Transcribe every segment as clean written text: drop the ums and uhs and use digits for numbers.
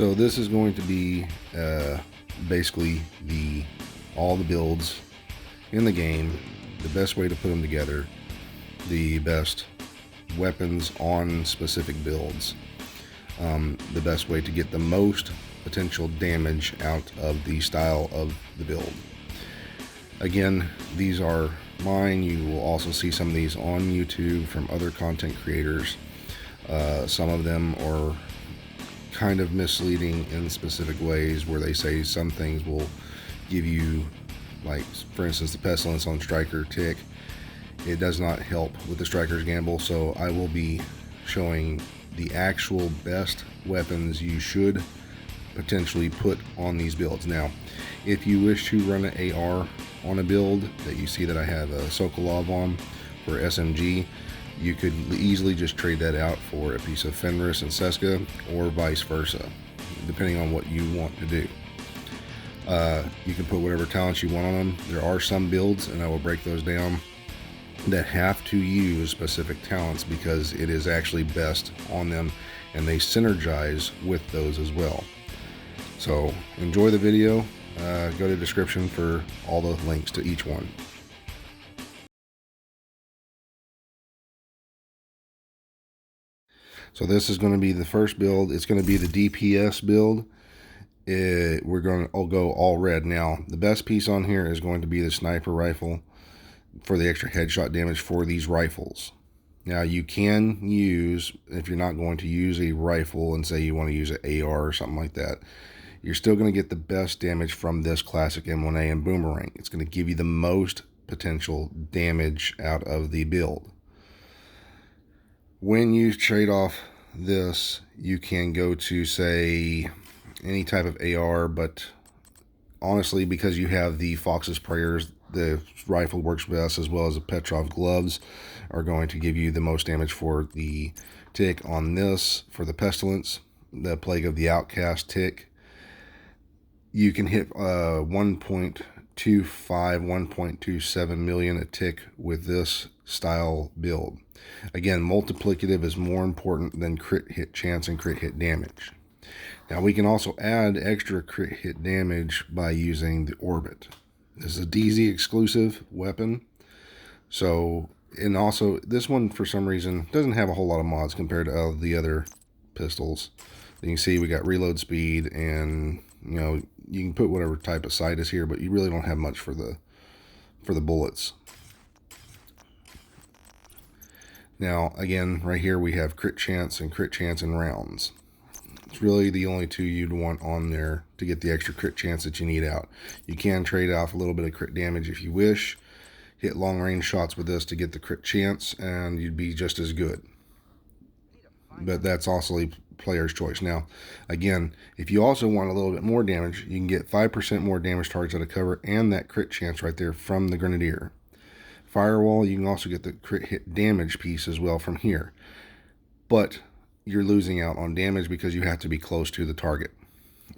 So this is going to be basically all the builds in the game, the best way to put them together, the best weapons on specific builds, the best way to get the most potential damage out of the style of the build. Again, these are mine. You will also see some of these on YouTube from other content creators. Some of them are kind of misleading in specific ways where they say some things will give you, like for instance the pestilence on Stryker tick. It does not help with the Stryker's gamble, so I will be showing the actual best weapons you should potentially put on these builds. Now, if you wish to run an AR on a build that you see that I have a Sokolov on for SMG, you could easily just trade that out for a piece of Fenris and Seska, or vice versa, depending on what you want to do. You can put whatever talents you want on them. There are some builds, and I will break those down, that have to use specific talents because it is actually best on them, and they synergize with those as well. So enjoy the video. Go to the description for all the links to each one. So this is going to be the first build. It's going to be the DPS build. We're going to go all red. Now, the best piece on here is going to be the sniper rifle for the extra headshot damage for these rifles. Now, you can use, if you're not going to use a rifle and say you want to use an AR or something like that, you're still going to get the best damage from this classic M1A and boomerang. It's going to give you the most potential damage out of the build. When you trade off this, you can go to, say, any type of AR, but honestly, because you have the Fox's Prayers, the rifle works best, as well as the Petrov gloves are going to give you the most damage for the tick on this. For the pestilence, the Plague of the Outcast tick, you can hit 1.25, 1.27 million a tick with this style build. Again, multiplicative is more important than crit hit chance and crit hit damage. Now, we can also add extra crit hit damage by using the Orbit. This is a DZ exclusive weapon. So, and also this one for some reason doesn't have a whole lot of mods compared to the other pistols. You can see we got reload speed, and you know, you can put whatever type of sight is here, but you really don't have much for the bullets. Now, again, right here we have crit chance and rounds. It's really the only two you'd want on there to get the extra crit chance that you need out. You can trade off a little bit of crit damage if you wish. Hit long range shots with this to get the crit chance, and you'd be just as good. But that's also a player's choice. Now, again, if you also want a little bit more damage, you can get 5% more damage targets out of cover and that crit chance right there from the Grenadier. Firewall, you can also get the crit hit damage piece as well from here. But you're losing out on damage because you have to be close to the target.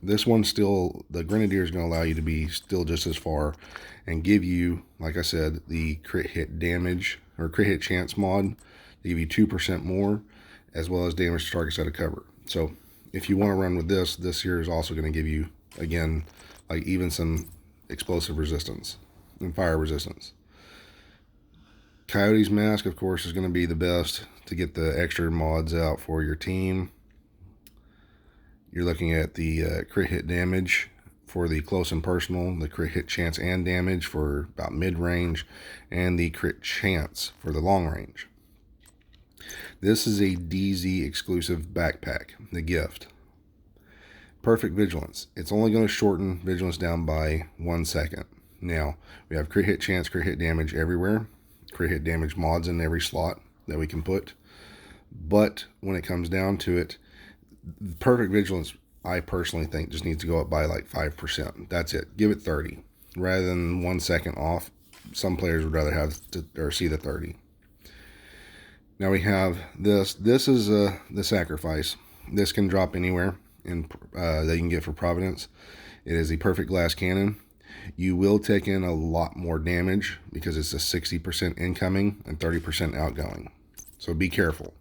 This one still, the Grenadier is going to allow you to be still just as far and give you, like I said, the crit hit damage or crit hit chance mod to give you 2% more, as well as damage to targets out of cover. So if you want to run with this, this here is also going to give you, again, like even some explosive resistance and fire resistance. Coyote's Mask, of course, is going to be the best to get the extra mods out for your team. You're looking at the crit hit damage for the close and personal, the crit hit chance and damage for about mid-range, and the crit chance for the long range. This is a DZ exclusive backpack, the gift. Perfect Vigilance. It's only going to shorten Vigilance down by 1 second. Now, we have crit hit chance, crit hit damage everywhere. Crit hit damage mods in every slot that we can put. But when it comes down to it, Perfect Vigilance, I personally think, just needs to go up by like 5%. That's it. Give it 30. Rather than 1 second off, some players would rather have or see the 30. Now we have this. This is the Sacrifice. This can drop anywhere in, that you can get for Providence. It is a perfect glass cannon. You will take in a lot more damage because it's a 60% incoming and 30% outgoing. So be careful.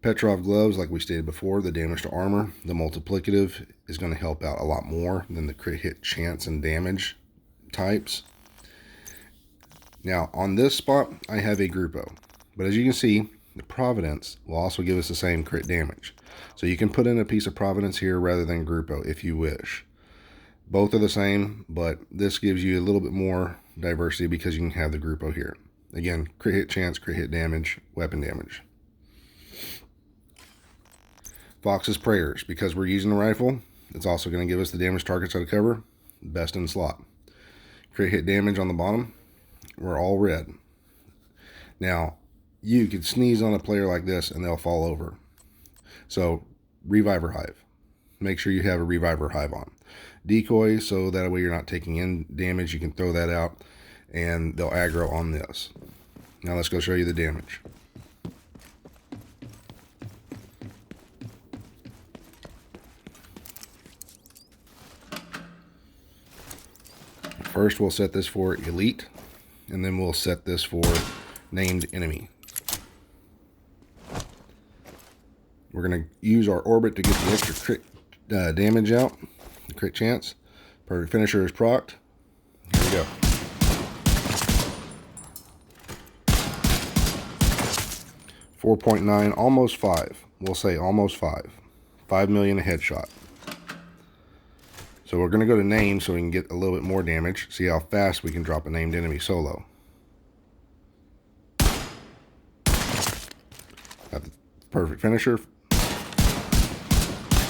Petrov gloves, like we stated before, the damage to armor, the multiplicative is going to help out a lot more than the crit hit chance and damage types. Now, on this spot, I have a Gruppo. But as you can see, the Providence will also give us the same crit damage. So you can put in a piece of Providence here rather than Gruppo if you wish. Both are the same, but this gives you a little bit more diversity because you can have the Gruppo here. Again, crit hit chance, crit hit damage, weapon damage. Fox's Prayers, because we're using the rifle, it's also going to give us the damage targets out of cover, best in slot. Crit hit damage on the bottom, we're all red. Now, you could sneeze on a player like this and they'll fall over. So, Reviver Hive. Make sure you have a Reviver Hive on. Decoy, so that way you're not taking in damage, you can throw that out and they'll aggro on this. Now let's go show you the damage. First we'll set this for Elite, and then we'll set this for Named Enemy. We're going to use our Orbit to get the extra crit damage out, the crit chance. Perfect Finisher is procced. Here we go. .9, almost 5. We'll say almost 5. 5 million a headshot. So we're going to go to name so we can get a little bit more damage. See how fast we can drop a named enemy solo. Got the perfect finisher.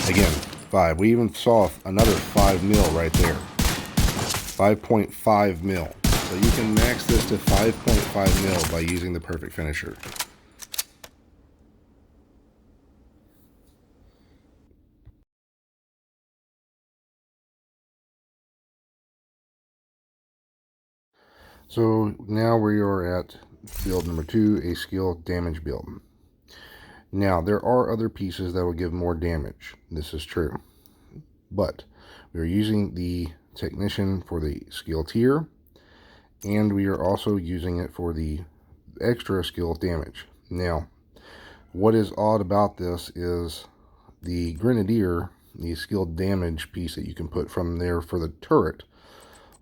Again, 5. We even saw another 5 mil right there. 5.5 mil. So you can max this to 5.5 mil by using the perfect finisher. So now we are at build number 2, a skill damage build. Now there are other pieces that will give more damage. This is true. But we are using the technician for the skill tier, and we are also using it for the extra skill damage. Now, what is odd about this is the Grenadier, the skill damage piece that you can put from there for the turret,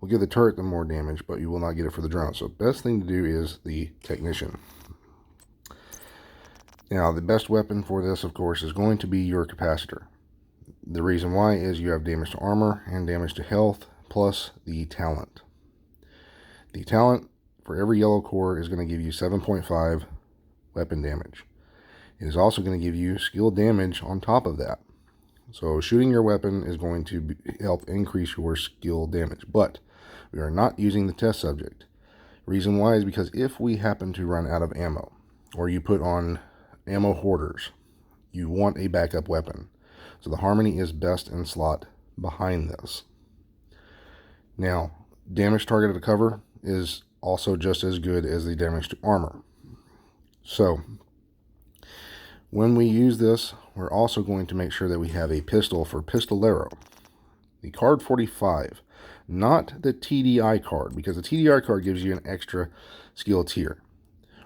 will give the turret the more damage, but you will not get it for the drone. So best thing to do is the technician. Now, the best weapon for this, of course, is going to be your capacitor. The reason why is you have damage to armor and damage to health, plus the talent. The talent for every yellow core is going to give you 7.5 weapon damage. It is also going to give you skill damage on top of that. So shooting your weapon is going to help increase your skill damage, but we are not using the test subject. Reason why is because if we happen to run out of ammo, or you put on ammo hoarders, you want a backup weapon. So the Harmony is best in slot behind this. Now, damage targeted to cover is also just as good as the damage to armor. So when we use this, we're also going to make sure that we have a pistol for Pistolero. The card 45, not the TDI card, because the TDI card gives you an extra skill tier.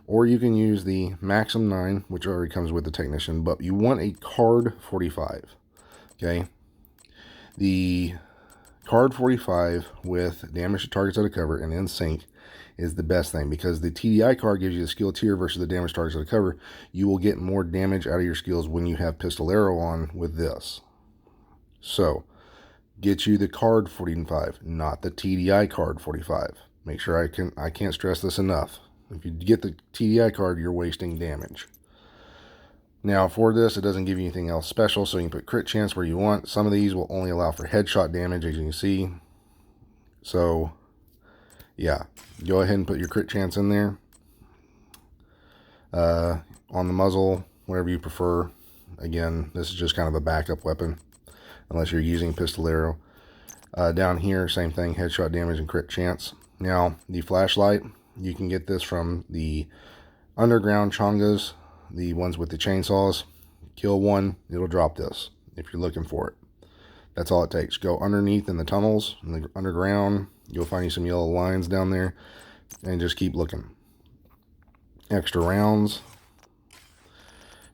Or you can use the Maxim 9, which already comes with the technician, but you want a card 45. Okay? The card 45 with damage to targets out of cover and in sync is the best thing, because the TDI card gives you the skill tier versus the damage targets out of cover. You will get more damage out of your skills when you have Pistolero on with this. So, get you the card 45, not the TDI card 45. Make sure I can't stress this enough. If you get the TDI card, you're wasting damage. Now, for this, it doesn't give you anything else special, so you can put crit chance where you want. Some of these will only allow for headshot damage, as you can see. So, yeah, go ahead and put your crit chance in there. On the muzzle, whatever you prefer. Again, this is just kind of a backup weapon, unless you're using Pistolero. Down here, same thing, headshot damage and crit chance. Now, the flashlight, you can get this from the underground chongas, the ones with the chainsaws. Kill one, it'll drop this if you're looking for it. That's all it takes. Go underneath in the tunnels, in the underground. You'll find you some yellow lines down there, and just keep looking. Extra rounds.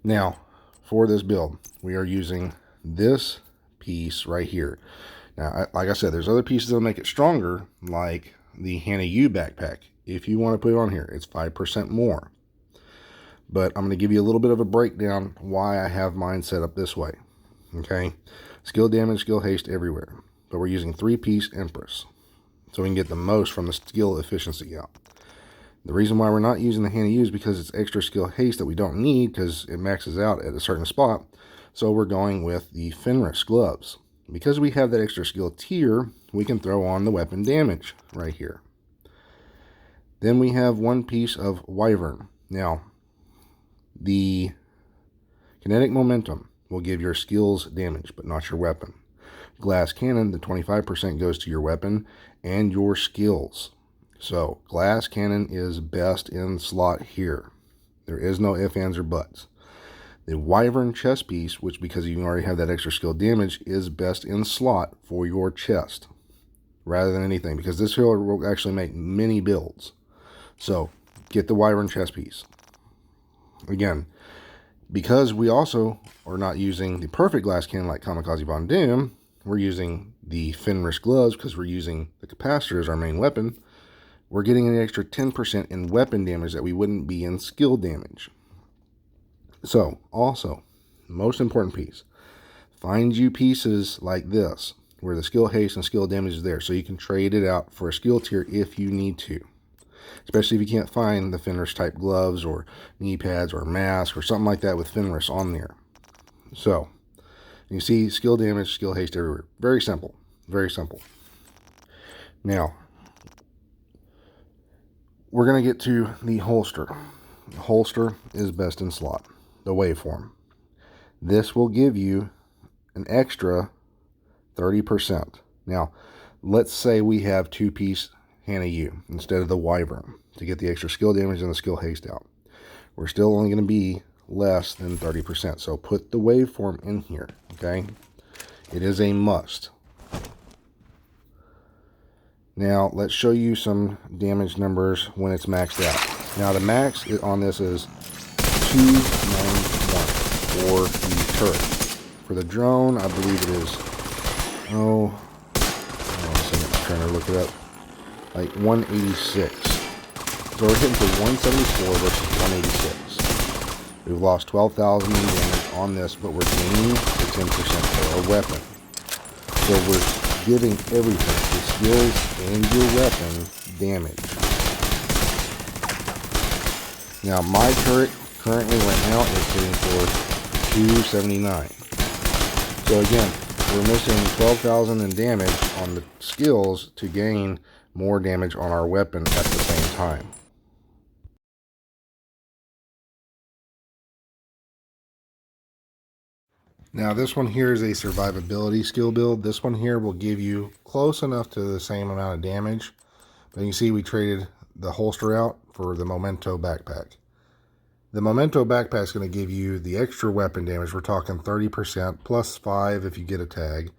Now, for this build, we are using this piece right here. Now, like I said, there's other pieces that'll make it stronger, like the Hannah U backpack. If you want to put it on here, it's 5% more. But I'm going to give you a little bit of a breakdown why I have mine set up this way. Okay, skill damage, skill haste everywhere. But we're using 3-piece Empress, so we can get the most from the skill efficiency out. The reason why we're not using the Hannah U is because it's extra skill haste that we don't need because it maxes out at a certain spot. So we're going with the Fenris gloves. Because we have that extra skill tier, we can throw on the weapon damage right here. Then we have 1 piece of Wyvern. Now, the kinetic momentum will give your skills damage, but not your weapon. Glass cannon, the 25% goes to your weapon and your skills. So, glass cannon is best in slot here. There is no ifs, ands, or buts. The Wyvern chest piece, which because you already have that extra skill damage, is best in slot for your chest rather than anything, because this here will actually make many builds. So, get the Wyvern chest piece. Again, because we also are not using the perfect glass cannon like Kamikaze Von Doom, we're using the Fenris gloves because we're using the capacitor as our main weapon. We're getting an extra 10% in weapon damage that we wouldn't be in skill damage. So, also, most important piece, find you pieces like this, where the skill haste and skill damage is there, so you can trade it out for a skill tier if you need to. Especially if you can't find the Fenris type gloves or knee pads or mask or something like that with Fenris on there. So, you see skill damage, skill haste everywhere. Very simple. Very simple. Now, we're going to get to the holster. The holster is best in slot. The waveform. This will give you an extra 30%. Now, let's say we have 2-piece Hannah U instead of the Wyvern to get the extra skill damage and the skill haste out. We're still only going to be less than 30%. So put the waveform in here, okay? It is a must. Now, let's show you some damage numbers when it's maxed out. Now, the max on this is 291 for the turret. For the drone, I believe it is, I'm trying to look it up, like 186. So we're hitting for 174 versus 186. We've lost 12,000 in damage on this, but we're gaining the 10% for our weapon. So we're giving everything, the skills and your weapon, damage. Now, my turret currently right now is hitting for 279. So again, we're missing 12,000 in damage on the skills to gain more damage on our weapon at the same time. Now this one here is a survivability skill build. This one here will give you close enough to the same amount of damage. But you can see we traded the holster out for the Memento backpack. The Memento backpack is going to give you the extra weapon damage. We're talking 30% plus 5 if you get a tag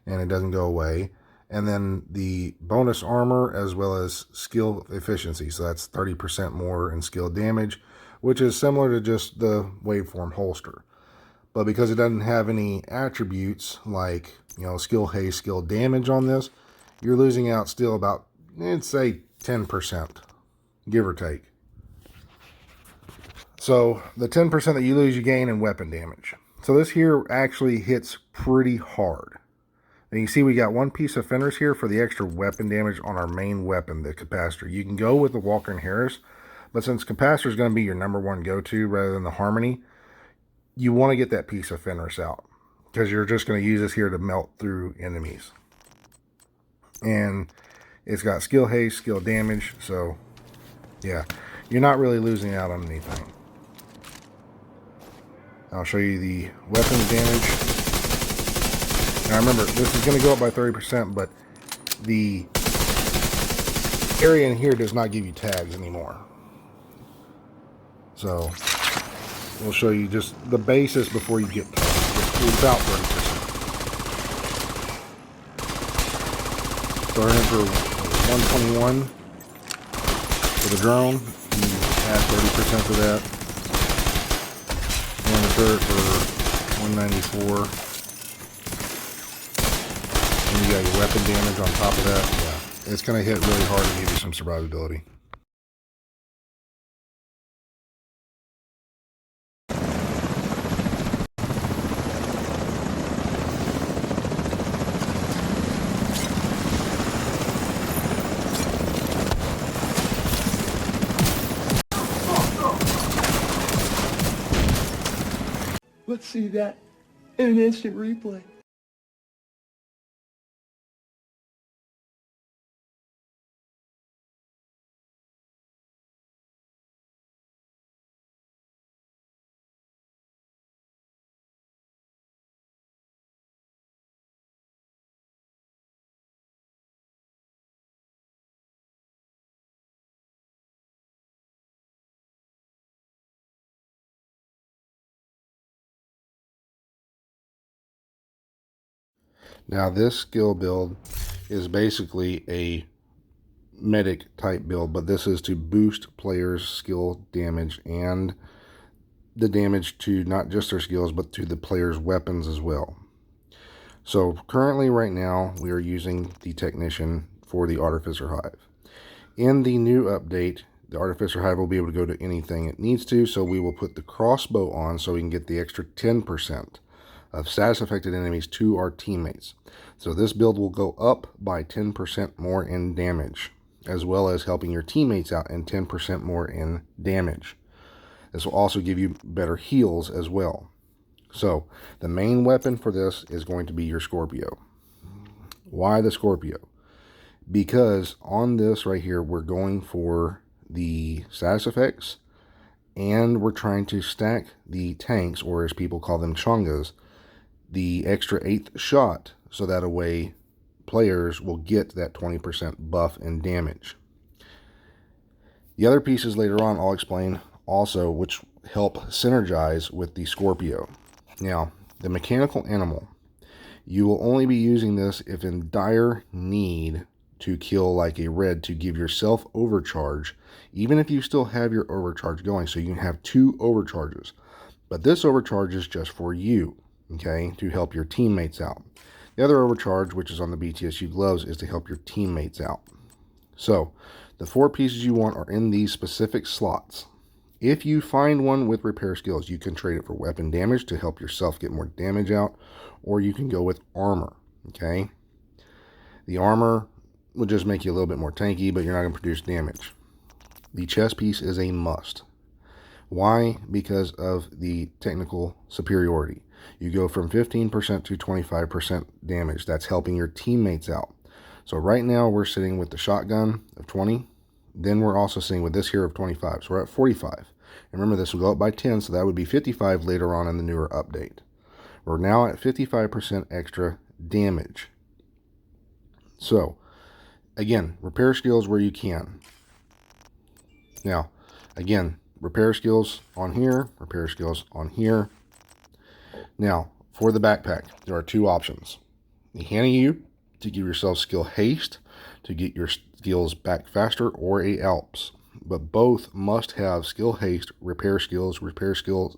and it doesn't go away. And then the bonus armor as well as skill efficiency. So that's 30% more in skill damage, which is similar to just the waveform holster. But because it doesn't have any attributes like, skill haste, skill damage on this, you're losing out still about, let's say 10%, give or take. So the 10% that you lose, you gain in weapon damage. So this here actually hits pretty hard. And you see we got 1 piece of Fenris here for the extra weapon damage on our main weapon, the capacitor. You can go with the Walker and Harris, but since capacitor is going to be your #1 go-to rather than the Harmony, you want to get that piece of Fenris out because you're just going to use this here to melt through enemies. And it's got skill haste, skill damage, so yeah, you're not really losing out on anything. I'll show you the weapons damage. Now remember, this is going to go up by 30%, but the area in here does not give you tags anymore. So we'll show you just the basis before you get tags. It's about 30%. So we're in for 121 for the drone. You add 30% to that. And the turret for 194. And you got your weapon damage on top of that. Yeah, it's going to hit really hard and give you some survivability. Let's see that in an instant replay. Now this skill build is basically a medic type build, but this is to boost players' skill damage and the damage to not just their skills, but to the players' weapons as well. So currently right now we are using the Technician for the Artificer Hive. In the new update, the Artificer Hive will be able to go to anything it needs to, so we will put the crossbow on so we can get the extra 10% of status affected enemies to our teammates. So this build will go up by 10% more in damage, as well as helping your teammates out and 10% more in damage. This will also give you better heals as well. So the main weapon for this is going to be your Scorpio. Why the Scorpio? Because on this right here, we're going for the status effects, and we're trying to stack the tanks, or as people call them, chongas, the extra 8th shot, so that a way players will get that 20% buff in damage. The other pieces later on I'll explain also, which help synergize with the Scorpio. Now, the mechanical animal, you will only be using this if in dire need to kill like a red to give yourself overcharge, even if you still have your overcharge going, so you can have 2 overcharges. But this overcharge is just for you, okay, to help your teammates out. The other overcharge, which is on the BTSU gloves, is to help your teammates out. So the 4 pieces you want are in these specific slots. If you find one with repair skills, you can trade it for weapon damage to help yourself get more damage out, or you can go with armor, okay? The armor will just make you a little bit more tanky, but you're not going to produce damage. The chest piece is a must. Why? Because of the technical superiority. You go from 15% to 25% damage. That's helping your teammates out. So right now we're sitting with the shotgun of 20. Then we're also sitting with this here of 25. So we're at 45. And remember, this will go up by 10, so that would be 55 later on in the newer update. We're now at 55% extra damage. So, again, repair skills where you can. Now, again, repair skills on here, repair skills on here. Now, for the backpack, there are 2 options. The Handy U to give yourself skill haste to get your skills back faster, or a Alps. But both must have skill haste, repair skill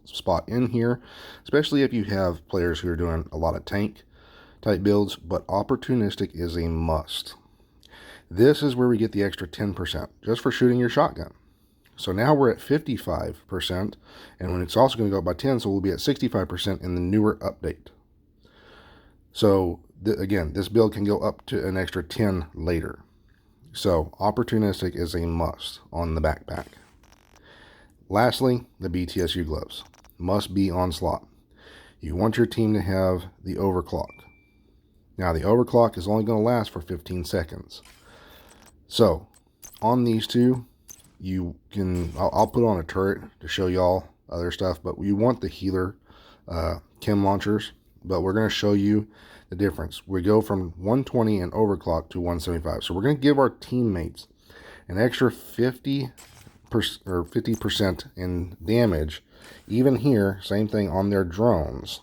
spot in here, especially if you have players who are doing a lot of tank type builds, but opportunistic is a must. This is where we get the extra 10% just for shooting your shotgun. So now we're at 55%, and when it's also going to go up by 10, so we'll be at 65% in the newer update. So again, this build can go up to an extra 10 later. So opportunistic is a must on the backpack. Lastly, the BTSU gloves must be on slot. You want your team to have the overclock. Now the overclock is only going to last for 15 seconds. So on these 2, you can, I'll put on a turret to show y'all other stuff, but you want the healer chem launchers, but we're going to show you the difference. We go from 120 and overclock to 175. So we're going to give our teammates an extra 50% in damage. Even here, same thing on their drones.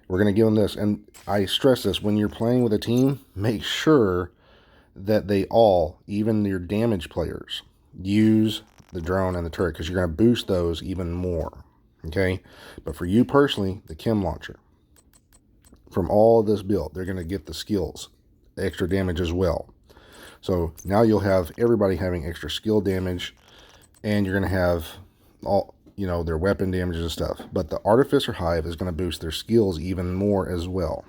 We're going to give them this. And I stress this, when you're playing with a team, make sure that they all, even your damage players, use the drone and the turret, because you're going to boost those even more. Okay, but for you personally, the chem launcher, from all this build, they're going to get the skills, extra damage as well. So now you'll have everybody having extra skill damage, and you're going to have all, you know, their weapon damages and stuff. But the Artificer Hive is going to boost their skills even more as well.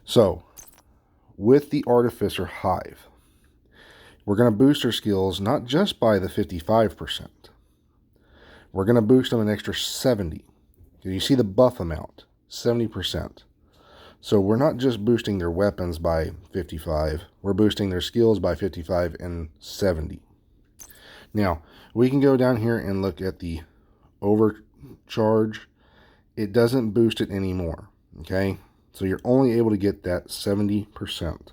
So with the Artificer Hive, we're going to boost their skills not just by the 55%. We're going to boost them an extra 70. You see the buff amount, 70%. So we're not just boosting their weapons by 55, we're boosting their skills by 55 and 70. Now, we can go down here and look at the overcharge. It doesn't boost it anymore, okay? So you're only able to get that 70%.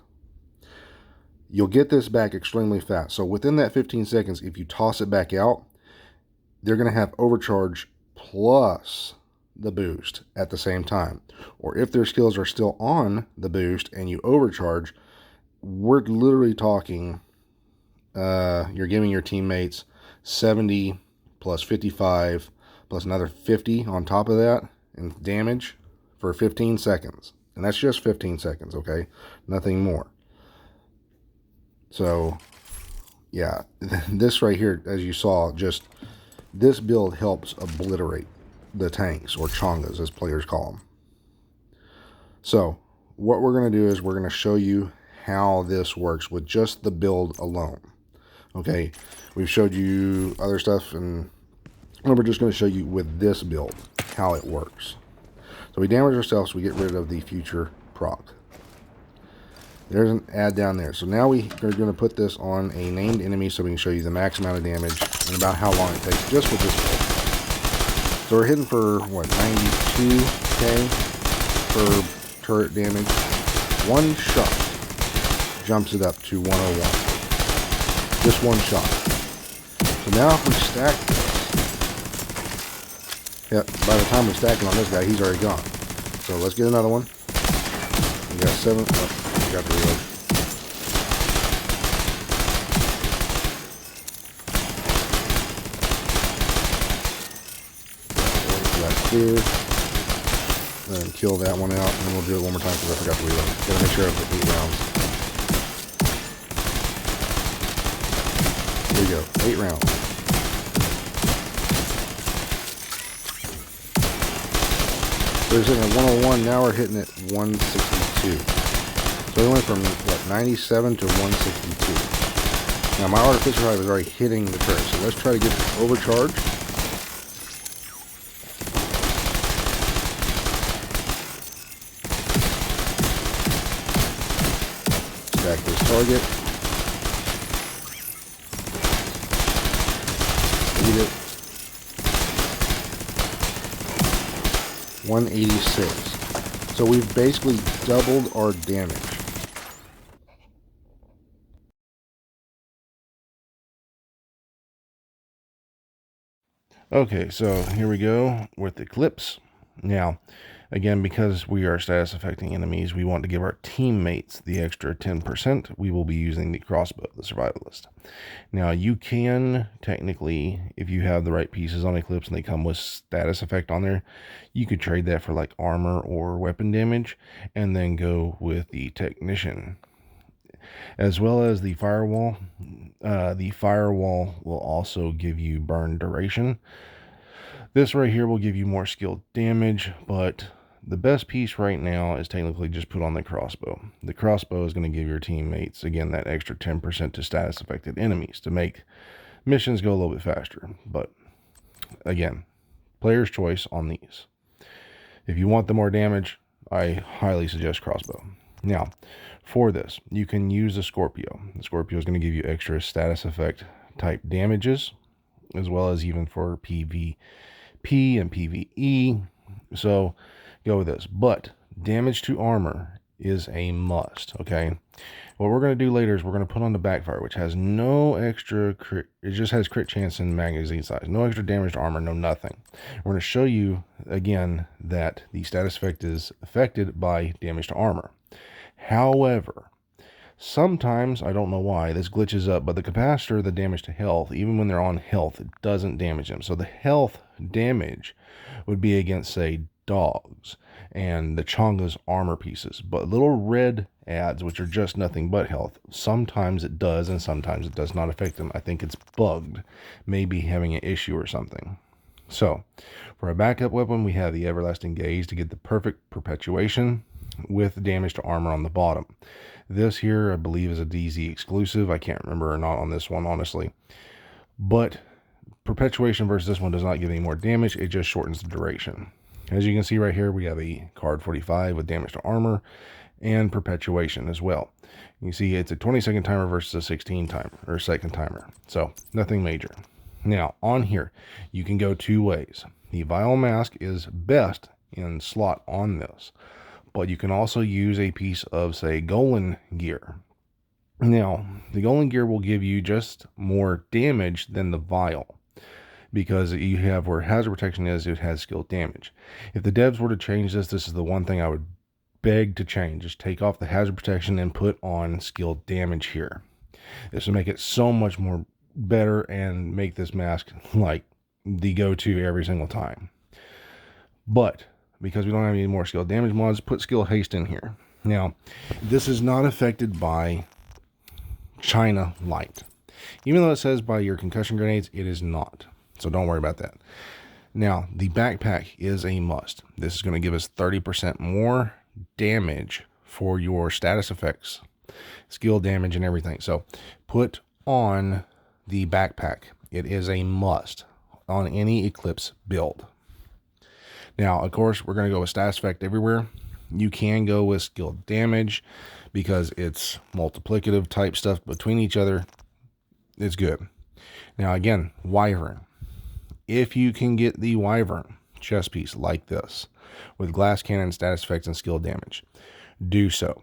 You'll get this back extremely fast. So within that 15 seconds, if you toss it back out, they're going to have overcharge plus the boost at the same time. Or if their skills are still on the boost and you overcharge, we're literally talking, you're giving your teammates 70 plus 55 plus another 50 on top of that in damage for 15 seconds. And that's just 15 seconds, okay? Nothing more. So, yeah, this right here, as you saw, just this build helps obliterate the tanks, or chongas as players call them. So what we're going to do is we're going to show you how this works with just the build alone. Okay, we've showed you other stuff, and we're just going to show you with this build how it works. So we damage ourselves, we get rid of the future proc. There's an ad down there. So now we are going to put this on a named enemy so we can show you the max amount of damage and about how long it takes just with this build. So we're hitting for, what, 92k per turret damage. One shot jumps it up to 101. Just one shot. So now if we stack this, yep, by the time we stack it on this guy, he's already gone. So let's get another one. We got 7, oh, we got the reload. Clear, then kill that one out, and then we'll do it one more time because I forgot to reload. Gotta make sure I put 8 rounds. There we go, 8 rounds. So we're sitting at 101, now we're hitting at 162. So we went from, what, 97 to 162. Now my Artificer Hive is already hitting the turret, so let's try to get the overcharge. Stack this target. Eat it. 186. So we've basically doubled our damage. Okay, so here we go with Eclipse. Now, again, because we are status affecting enemies, we want to give our teammates the extra 10%. We will be using the crossbow, the Survivalist. Now, you can technically, if you have the right pieces on Eclipse and they come with status effect on there, you could trade that for like armor or weapon damage and then go with the Technician. As well as the Firewall. The Firewall will also give you burn duration. This right here will give you more skilled damage, but the best piece right now is technically just put on the crossbow. The crossbow is going to give your teammates, again, that extra 10% to status affected enemies to make missions go a little bit faster. But again, player's choice on these. If you want the more damage, I highly suggest crossbow. Now, for this, you can use the Scorpio. The Scorpio is going to give you extra status effect type damages, as well as even for PvP and PvE. So go with this. But damage to armor is a must, okay? What we're going to do later is we're going to put on the backfire, which has no extra crit. It just has crit chance and magazine size. No extra damage to armor, no nothing. We're going to show you, again, that the status effect is affected by damage to armor. However, Sometimes, I don't know why, this glitches up, but the capacitor, the damage to health, even when they're on health, it doesn't damage them. So the health damage would be against, say, dogs and the Chonga's armor pieces. But little red adds, which are just nothing but health, sometimes it does and sometimes it does not affect them. I think it's bugged, maybe having an issue or something. So, for a backup weapon, we have the Everlasting Gaze to get the perfect perpetuation with damage to armor on the bottom. This here, I believe, is a DZ exclusive. I can't remember or not on this one, honestly. But perpetuation versus this one does not give any more damage. It just shortens the duration. As you can see right here, we have a card 45 with damage to armor and perpetuation as well. You see it's a 20-second timer versus a 16 timer or second timer. So nothing major. Now on here, you can go two ways. The Vial Mask is best in slot on this, but you can also use a piece of, say, Golan gear. Now, the Golan gear will give you just more damage than the Vial, because you have where hazard protection is, it has skill damage. If the devs were to change this, this is the one thing I would beg to change. Just take off the hazard protection and put on skill damage here. This will make it so much more better and make this mask like the go-to every single time. But because we don't have any more skill damage mods, put skill haste in here. Now, this is not affected by China Light. Even though it says by your concussion grenades, it is not. So don't worry about that. Now, the backpack is a must. This is going to give us 30% more damage for your status effects, skill damage, and everything. So put on the backpack. It is a must on any Eclipse build. Now, of course, we're going to go with status effect everywhere. You can go with skill damage because it's multiplicative type stuff between each other. It's good. Now, again, Wyvern. If you can get the Wyvern chest piece like this with glass cannon, status effects, and skill damage, do so.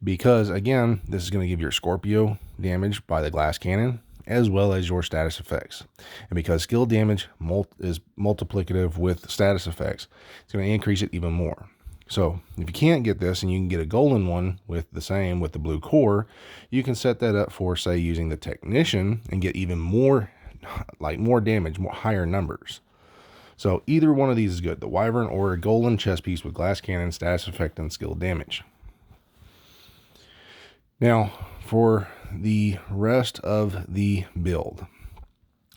Because, again, this is going to give your Scorpio damage by the glass cannon, as well as your status effects. And because skill damage is multiplicative with status effects, it's going to increase it even more. So if you can't get this and you can get a Golan one with the same, with the blue core, you can set that up for, say, using the Technician and get even more, like more damage, more higher numbers. So either one of these is good, the Wyvern or a Golan chest piece with glass cannon, status effect, and skill damage. Now, for the rest of the build,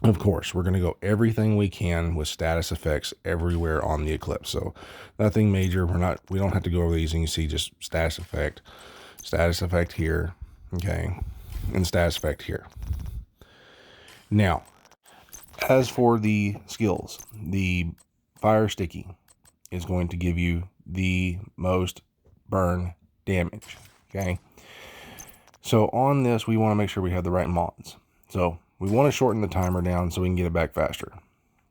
of course, we're going to go everything we can with status effects everywhere on the Eclipse. So nothing major. We don't have to go over these, and you see just status effect here, okay, and status effect here. Now, as for the skills, the Fire Sticky is going to give you the most burn damage, okay? So on this, we want to make sure we have the right mods. So we want to shorten the timer down so we can get it back faster.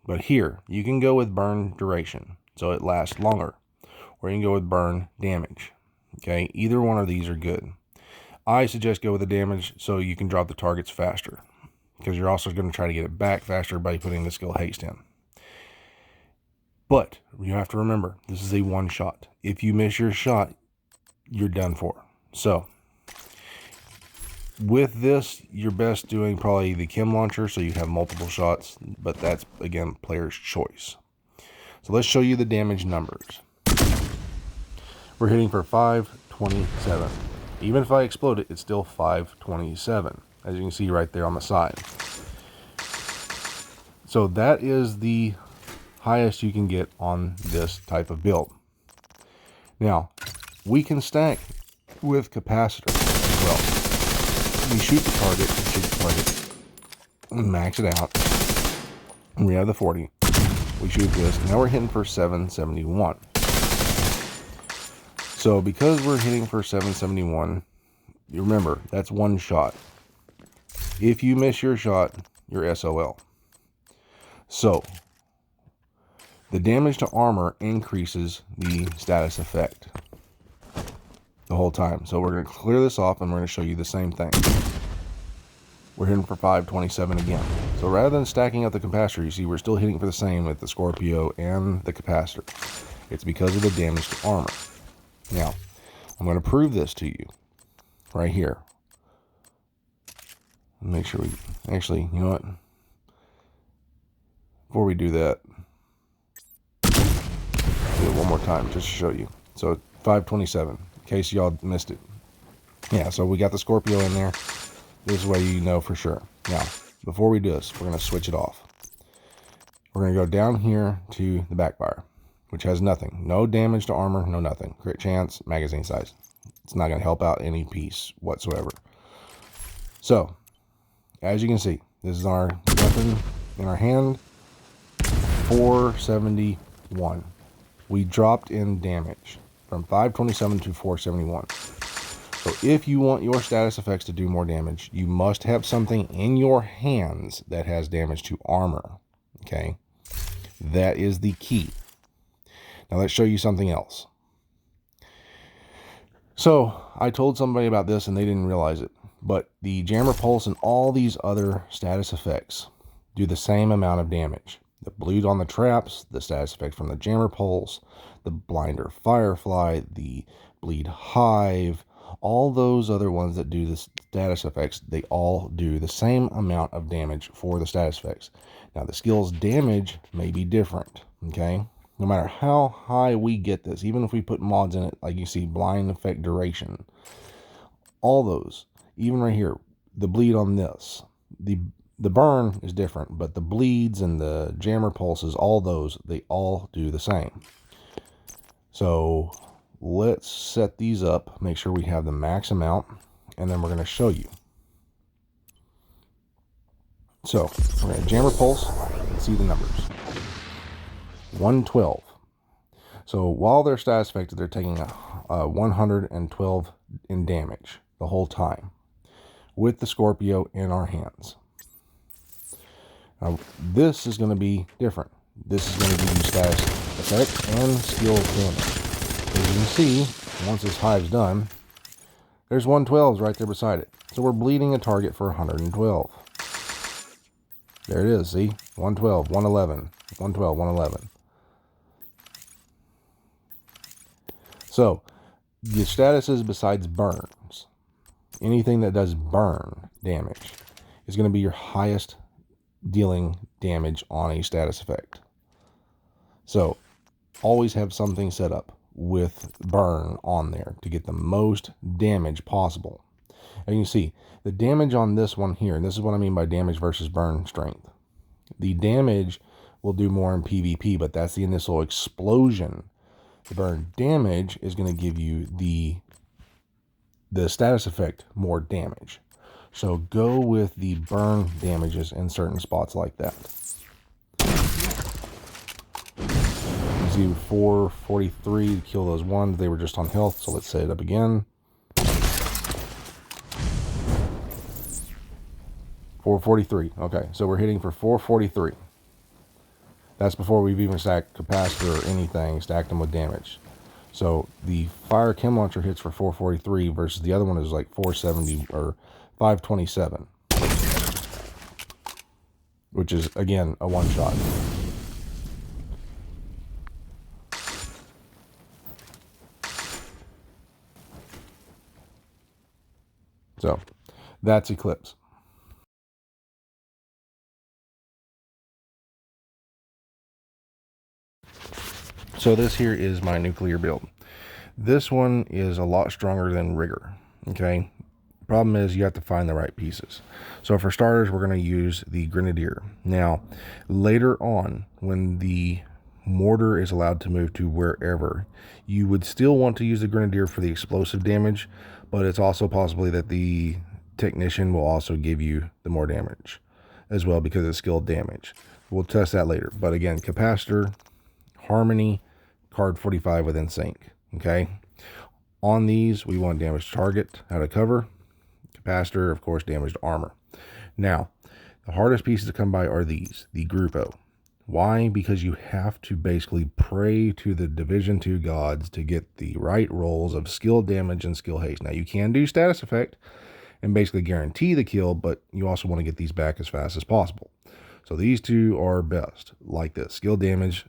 But here, you can go with burn duration, so it lasts longer. Or you can go with burn damage. Okay, either one of these are good. I suggest go with the damage so you can drop the targets faster, because you're also going to try to get it back faster by putting the skill haste in. But you have to remember, this is a one shot. If you miss your shot, you're done for. So with this, you're best doing probably the chem launcher so you have multiple shots, but that's, again, player's choice. So let's show you the damage numbers. We're hitting for 527. Even if I explode it, it's still 527, as you can see right there on the side. So that is the highest you can get on this type of build. Now, we can stack with capacitor as well. We shoot the target, and max it out. And we have the 40. We shoot this. Now we're hitting for 771. So because we're hitting for 771, you remember, that's one shot. If you miss your shot, you're SOL. So the damage to armor increases the status effect the whole time. So we're going to clear this off and we're going to show you the same thing. We're hitting for 527 again. So rather than stacking up the capacitor, you see we're still hitting for the same with the Scorpio and the capacitor. It's because of the damage to armor. Now, I'm going to prove this to you right here. Make sure we actually, you know what? Before we do that, do it one more time just to show you. So 527, in case y'all missed it. Yeah, so we got the Scorpio in there. This way you know for sure. Now, before we do this, we're going to switch it off. We're going to go down here to the backfire, which has nothing. No damage to armor, no nothing. Crit chance, magazine size. It's not going to help out any piece whatsoever. So, as you can see, this is our weapon in our hand. 471. We dropped in damage from 527 to 471. So if you want your status effects to do more damage, you must have something in your hands that has damage to armor. Okay, that is the key. Now let's show you something else. So I told somebody about this and they didn't realize it, but the Jammer Pulse and all these other status effects do the same amount of damage. The bleed on the traps, the status effect from the Jammer Pulse, the Blinder Firefly, the Bleed Hive, all those other ones that do the status effects, they all do the same amount of damage for the status effects. Now the skill's damage may be different, okay? No matter how high we get this, even if we put mods in it, like you see, blind effect duration, all those, even right here, the bleed on this, the burn is different, but the bleeds and the Jammer Pulses, all those, they all do the same. So let's set these up, make sure we have the max amount, and then we're going to show you. So we're going to Jammer Pulse, see the numbers. 112. So while they're status affected, they're taking 112 in damage the whole time with the Scorpio in our hands. Now this is going to be different. This is going to give you status effect and skill damage. As you can see, once this hive's done, there's 112s right there beside it. So we're bleeding a target for 112. There it is, see? 112, 111, 112, 111. So, the statuses besides burns, anything that does burn damage, is going to be your highest dealing damage on a status effect. So, always have something set up with burn on there to get the most damage possible. And you can see the damage on this one here, and this is what I mean by damage versus burn strength. The damage will do more in PvP, but that's the initial explosion. The burn damage is going to give you the status effect more damage. So go with the burn damages in certain spots like that. You see 443 to kill those ones. They were just on health, so let's set it up again. 443. Okay, so we're hitting for 443. That's before we've even stacked capacitor or anything, stacked them with damage. So the fire chem launcher hits for 443 versus the other one is like 470 or 527. Which is, again, a one-shot. So that's Eclipse. So this here is my nuclear build. This one is a lot stronger than Rigor, okay? Problem is you have to find the right pieces. So for starters, we're going to use the Grenadier. Now, later on, when the mortar is allowed to move to wherever, you would still want to use the Grenadier for the explosive damage, but it's also possibly that the technician will also give you the more damage as well because it's skilled damage. We'll test that later. But again, capacitor, harmony, card 45 within sync. Okay, on these we want damage target out of cover. Capacitor, of course, damaged armor. Now the hardest pieces to come by are these, the Grupo. Why? Because you have to basically pray to the Division 2 gods to get the right rolls of skill damage and skill haste. Now you can do status effect and basically guarantee the kill, but you also want to get these back as fast as possible. So these two are best, like this, skill damage,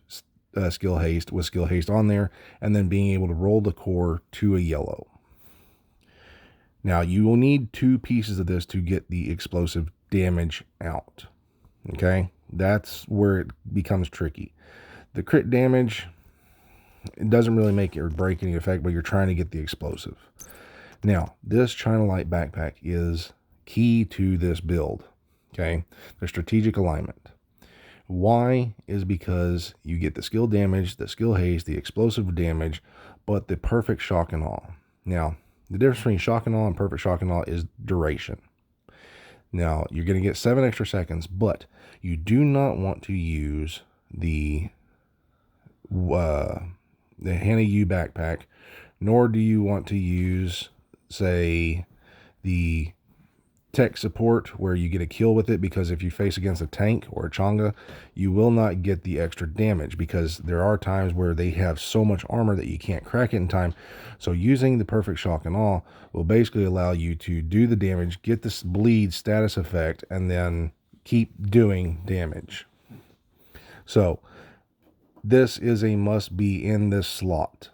skill haste with skill haste on there, and then being able to roll the core to a yellow. Now, you will need 2 pieces of this to get the explosive damage out. Okay? That's where it becomes tricky. The crit damage, it doesn't really make or break any effect, but you're trying to get the explosive. Now, this China Light backpack is key to this build. Okay? The strategic alignment. Why is because you get the skill damage, the skill haste, the explosive damage, but the perfect shock and awe. Now, the difference between shock and awe and perfect shock and awe is duration. Now, you're going to get 7 extra seconds, but you do not want to use the Hannah U backpack, nor do you want to use, say, the tech support where you get a kill with it, because if you face against a tank or a changa, you will not get the extra damage, because there are times where they have so much armor that you can't crack it in time. So using the perfect shock and awe will basically allow you to do the damage, get this bleed status effect, and then keep doing damage. So this is a must be in this slot.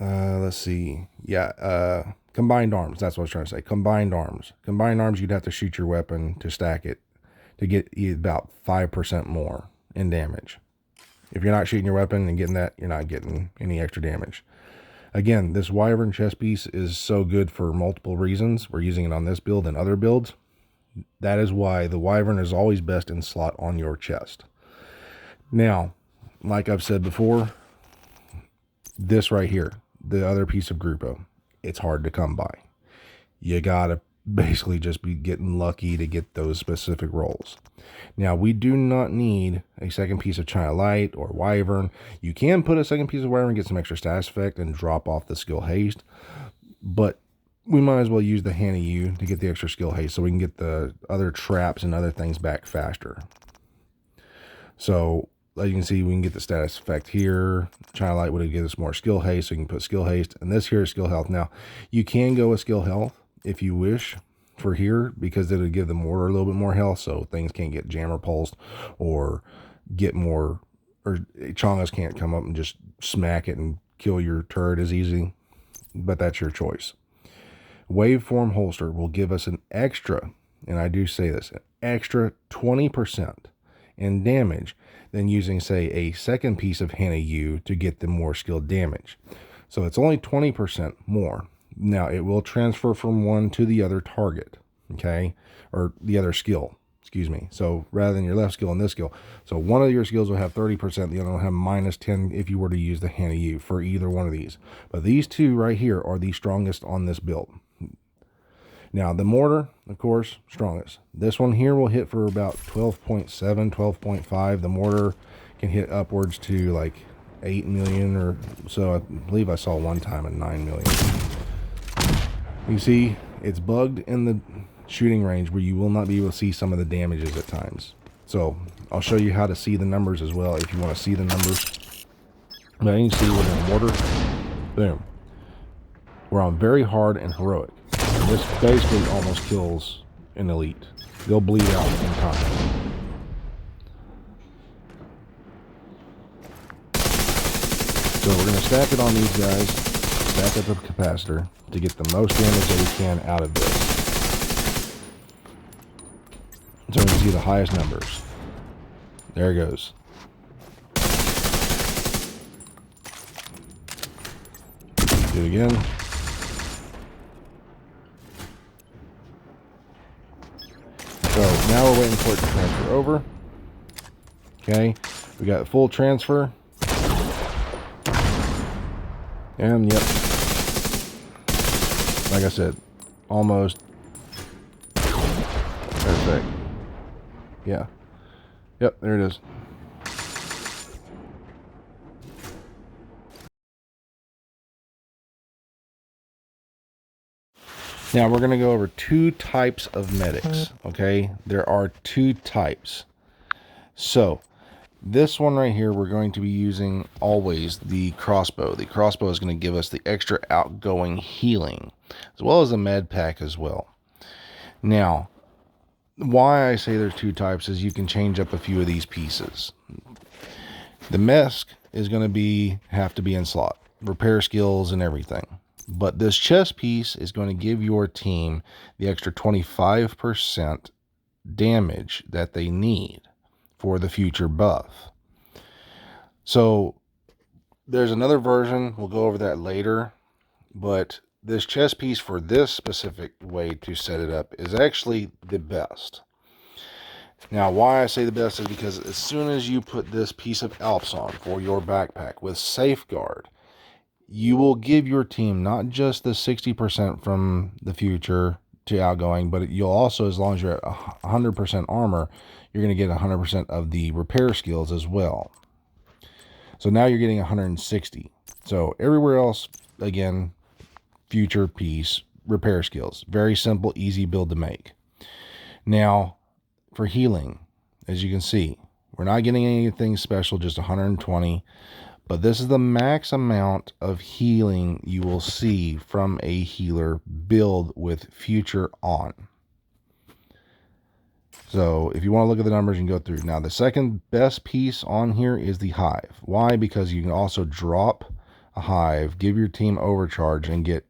Let's see. Yeah, combined arms. That's what I was trying to say. Combined arms. Combined arms, you'd have to shoot your weapon to stack it to get about 5% more in damage. If you're not shooting your weapon and getting that, you're not getting any extra damage. Again, this Wyvern chest piece is so good for multiple reasons. We're using it on this build and other builds. That is why the Wyvern is always best in slot on your chest. Now, like I've said before, this right here, the other piece of Grupo, it's hard to come by. You gotta basically just be getting lucky to get those specific rolls. Now, we do not need a second piece of China Light or Wyvern. You can put a second piece of Wyvern, get some extra status effect, and drop off the skill haste, but we might as well use the Hannah U to get the extra skill haste so we can get the other traps and other things back faster. So, as you can see, we can get the status effect here. China Light would give us more skill haste, so you can put skill haste. And this here is skill health. Now, you can go with skill health if you wish for here, because it'll give the mortar a little bit more health, so things can't get jammer pulsed or get more, or Changas can't come up and just smack it and kill your turret as easy. But that's your choice. Waveform holster will give us an extra, and I do say this, an extra 20% in damage than using, say, a second piece of Hannah U to get the more skilled damage. So it's only 20% more. Now, it will transfer from one to the other target, okay? Or the other skill, excuse me. So rather than your left skill and this skill. So one of your skills will have 30%, the other will have minus 10 if you were to use the Hannah U for either one of these. But these two right here are the strongest on this build. Now, the mortar, of course, strongest. This one here will hit for about 12.7, 12.5. The mortar can hit upwards to like 8 million or so. I believe I saw one time at 9 million. You see, it's bugged in the shooting range where you will not be able to see some of the damages at times. So, I'll show you how to see the numbers as well if you want to see the numbers. But you can see with the mortar, boom. We're on very hard and heroic. This basically almost kills an elite. They'll bleed out in time. So we're going to stack it on these guys, stack up the capacitor to get the most damage that we can out of this. So we can see the highest numbers. There it goes. Do it again. So now we're waiting for it to transfer over. Okay, we got full transfer. And yep, like I said, almost perfect. Yeah, yep, there it is. Now we're going to go over 2 types of medics, okay? There are 2 types. So, this one right here, we're going to be using always the crossbow. The crossbow is going to give us the extra outgoing healing, as well as the med pack as well. Now, why I say there's 2 types is you can change up a few of these pieces. The mask is going to have to be in slot. repair skills and everything. But this chest piece is going to give your team the extra 25% damage that they need for the future buff. So there's another version, we'll go over that later, but this chest piece for this specific way to set it up is actually the best. Now, why I say the best is because as soon as you put this piece of Alps on for your backpack with Safeguard, you will give your team not just the 60% from the future to outgoing, but you'll also, as long as you're at 100% armor, you're going to get 100% of the repair skills as well. So now you're getting 160. So everywhere else, again, future piece, repair skills. Very simple, easy build to make. Now, for healing, as you can see, we're not getting anything special, just 120. But this is the max amount of healing you will see from a healer build with future on. So if you want to look at the numbers, you can go through. Now, the second best piece on here is the hive. Why? Because you can also drop a hive, give your team overcharge, and get,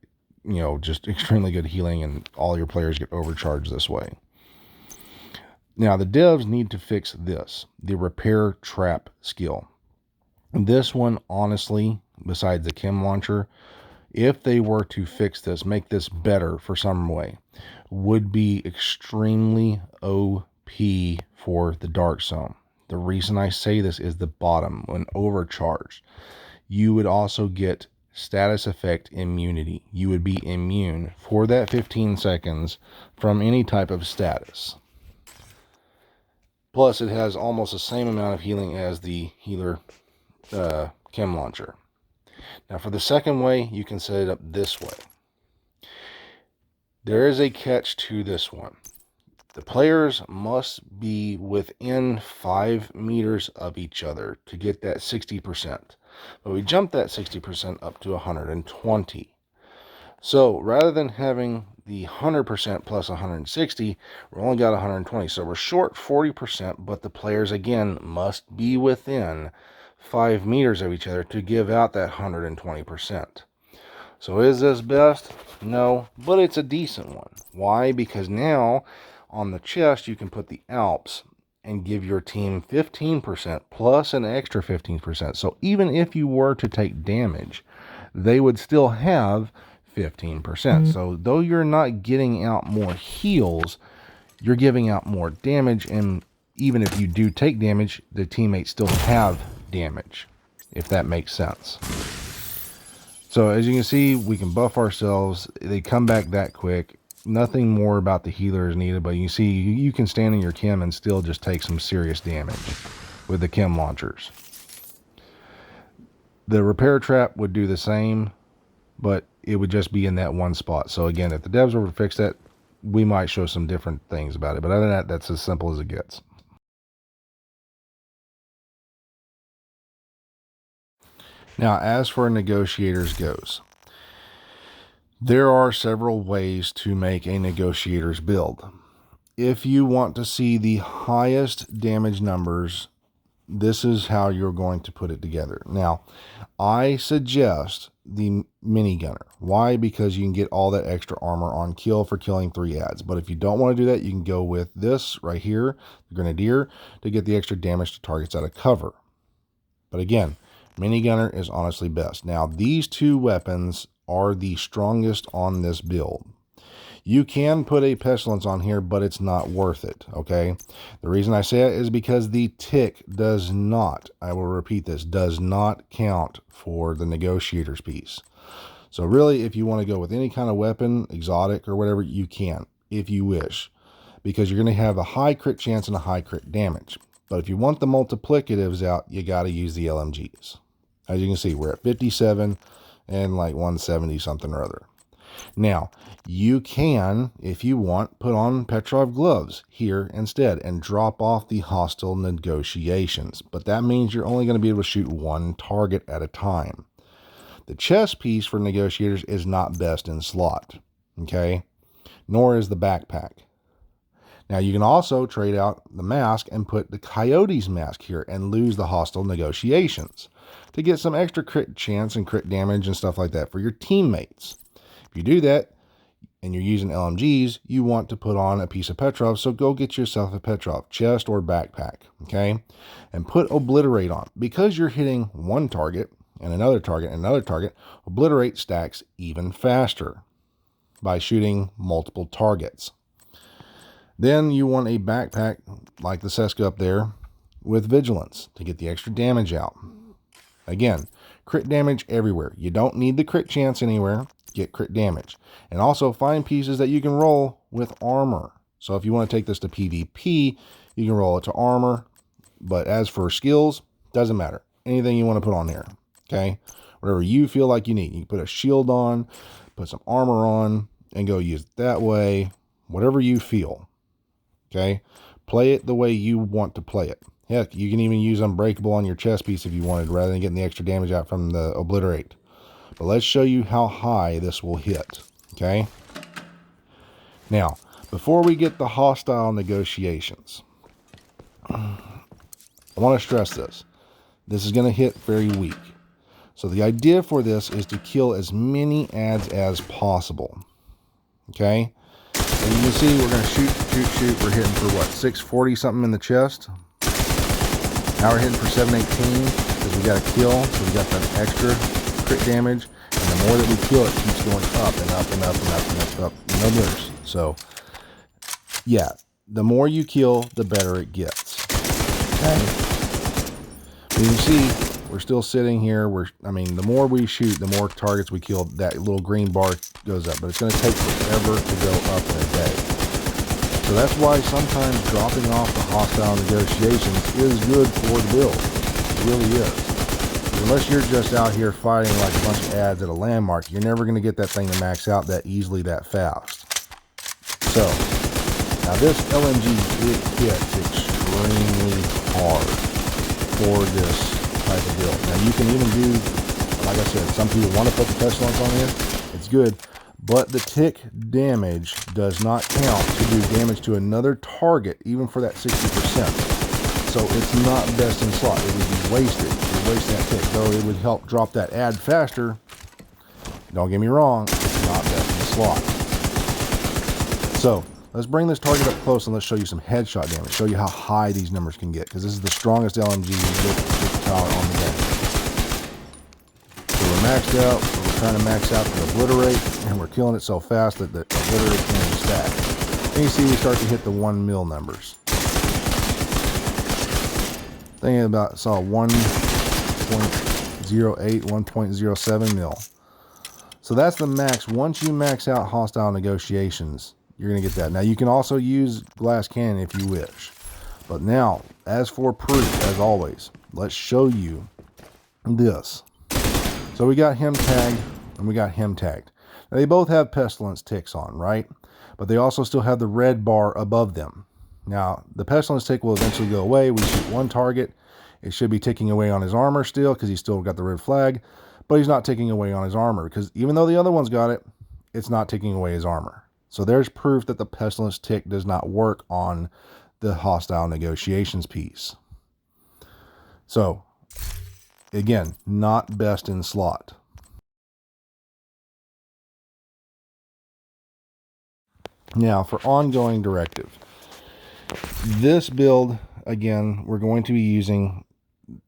just extremely good healing, and all your players get overcharged this way. Now, the devs need to fix this, the repair trap skill. This one, honestly, besides the chem launcher, if they were to fix this, make this better for some way, would be extremely OP for the dark zone. The reason I say this is the bottom, when overcharged, you would also get status effect immunity. You would be immune for that 15 seconds from any type of status. Plus, it has almost the same amount of healing as the healer chem launcher. Now, for the second way, you can set it up this way. There is a catch to this one. The players must be within 5 meters of each other to get that 60%. But we jumped that 60% up to 120. So rather than having the 100% plus 160, we only got 120. So we're short 40%, but the players, again, must be within 5 meters of each other to give out that 120%. So is this best? No, but it's a decent one. Why? Because now on the chest you can put the Alps and give your team 15% plus an extra 15%. So even if you were to take damage, they would still have 15%. So though you're not getting out more heals, you're giving out more damage, and even if you do take damage, the teammates still have damage, if that makes sense. So as you can see, we can buff ourselves. They come back that quick. Nothing more about the healer is needed, but you see, you can stand in your chem and still just take some serious damage with the chem launchers. The repair trap would do the same, but it would just be in that one spot. So again, if the devs were to fix that, we might show some different things about it. But other than that, that's as simple as it gets. Now, as for negotiators goes, there are several ways to make a negotiators build. If you want to see the highest damage numbers, this is how you're going to put it together. Now, I suggest the minigunner. Why? Because you can get all that extra armor on kill for killing 3 adds. But if you don't want to do that, you can go with this right here, the Grenadier, to get the extra damage to targets out of cover. But again, minigunner is honestly best. Now, these two weapons are the strongest on this build. You can put a pestilence on here, but it's not worth it, okay? The reason I say it is because the tick does not, I will repeat this, does not count for the negotiators piece. So really, if you want to go with any kind of weapon, exotic or whatever, you can, if you wish, because you're going to have a high crit chance and a high crit damage. But if you want the multiplicatives out, you got to use the LMGs. As you can see, we're at 57 and like 170 something or other. Now, you can, if you want, put on Petrov gloves here instead and drop off the hostile negotiations. But that means you're only going to be able to shoot one target at a time. The chest piece for negotiators is not best in slot, okay? Nor is the backpack. Now you can also trade out the mask and put the Coyote's mask here and lose the hostile negotiations to get some extra crit chance and crit damage and stuff like that for your teammates. If you do that and you're using LMGs, you want to put on a piece of Petrov, so go get yourself a Petrov chest or backpack, okay? And put Obliterate on. Because you're hitting one target and another target and another target, Obliterate stacks even faster by shooting multiple targets. Then you want a backpack like the Seska up there with Vigilance to get the extra damage out. Again, crit damage everywhere. You don't need the crit chance anywhere. Get crit damage. And also find pieces that you can roll with armor. So if you want to take this to PvP, you can roll it to armor. But as for skills, doesn't matter. Anything you want to put on there. Okay? Whatever you feel like you need. You can put a shield on, put some armor on, and go use it that way. Whatever you feel. Okay? Play it the way you want to play it. Heck, you can even use Unbreakable on your chest piece if you wanted, rather than getting the extra damage out from the Obliterate. But let's show you how high this will hit. Okay? Now, before we get the hostile negotiations, I want to stress this. This is going to hit very weak. So the idea for this is to kill as many adds as possible. Okay? And you can see we're going to shoot. We're hitting for what, 640 something in the chest. Now we're hitting for 718 because we got a kill, so we got that extra crit damage. And the more that we kill, it keeps going up and up and up and up and up and up. No mirrors. So, yeah, the more you kill, the better it gets. Okay? You can see we're still sitting here. The more we shoot, the more targets we kill. That little green bar goes up, but it's going to take forever to go up in a day. So that's why sometimes dropping off the hostile negotiations is good for the build. It really is. Unless you're just out here fighting like a bunch of adds at a landmark, you're never going to get that thing to max out that easily, that fast. So, now this LMG, it hits extremely hard for this type of build. Now you can even do, like I said, some people want to put the Pestilence on here. It's good. But the tick damage does not count to do damage to another target, even for that 60%. So it's not best in slot. It would be wasted. You're wasting that tick. Though it would help drop that ad faster. Don't get me wrong, it's not best in slot. So let's bring this target up close and let's show you some headshot damage. Show you how high these numbers can get, because this is the strongest LMG with power on the game. So we're maxed out. We're trying to max out the Obliterate, and we're killing it so fast that the Obliterate can't even stack. And you see we start to hit the 1 mil numbers. Thinking about, saw 1.08, 1.07 mil. So that's the max. Once you max out hostile negotiations, you're going to get that. Now you can also use glass cannon if you wish. But now, as for proof, as always, let's show you this. So we got him tagged and we got him tagged. Now they both have pestilence ticks on, right? But they also still have the red bar above them. Now, the pestilence tick will eventually go away. We shoot one target. It should be ticking away on his armor still because he's still got the red flag. But he's not ticking away on his armor because even though the other one's got it, it's not ticking away his armor. So there's proof that the pestilence tick does not work on the hostile negotiations piece. So, again, not best in slot. Now, for ongoing directive. This build, again, we're going to be using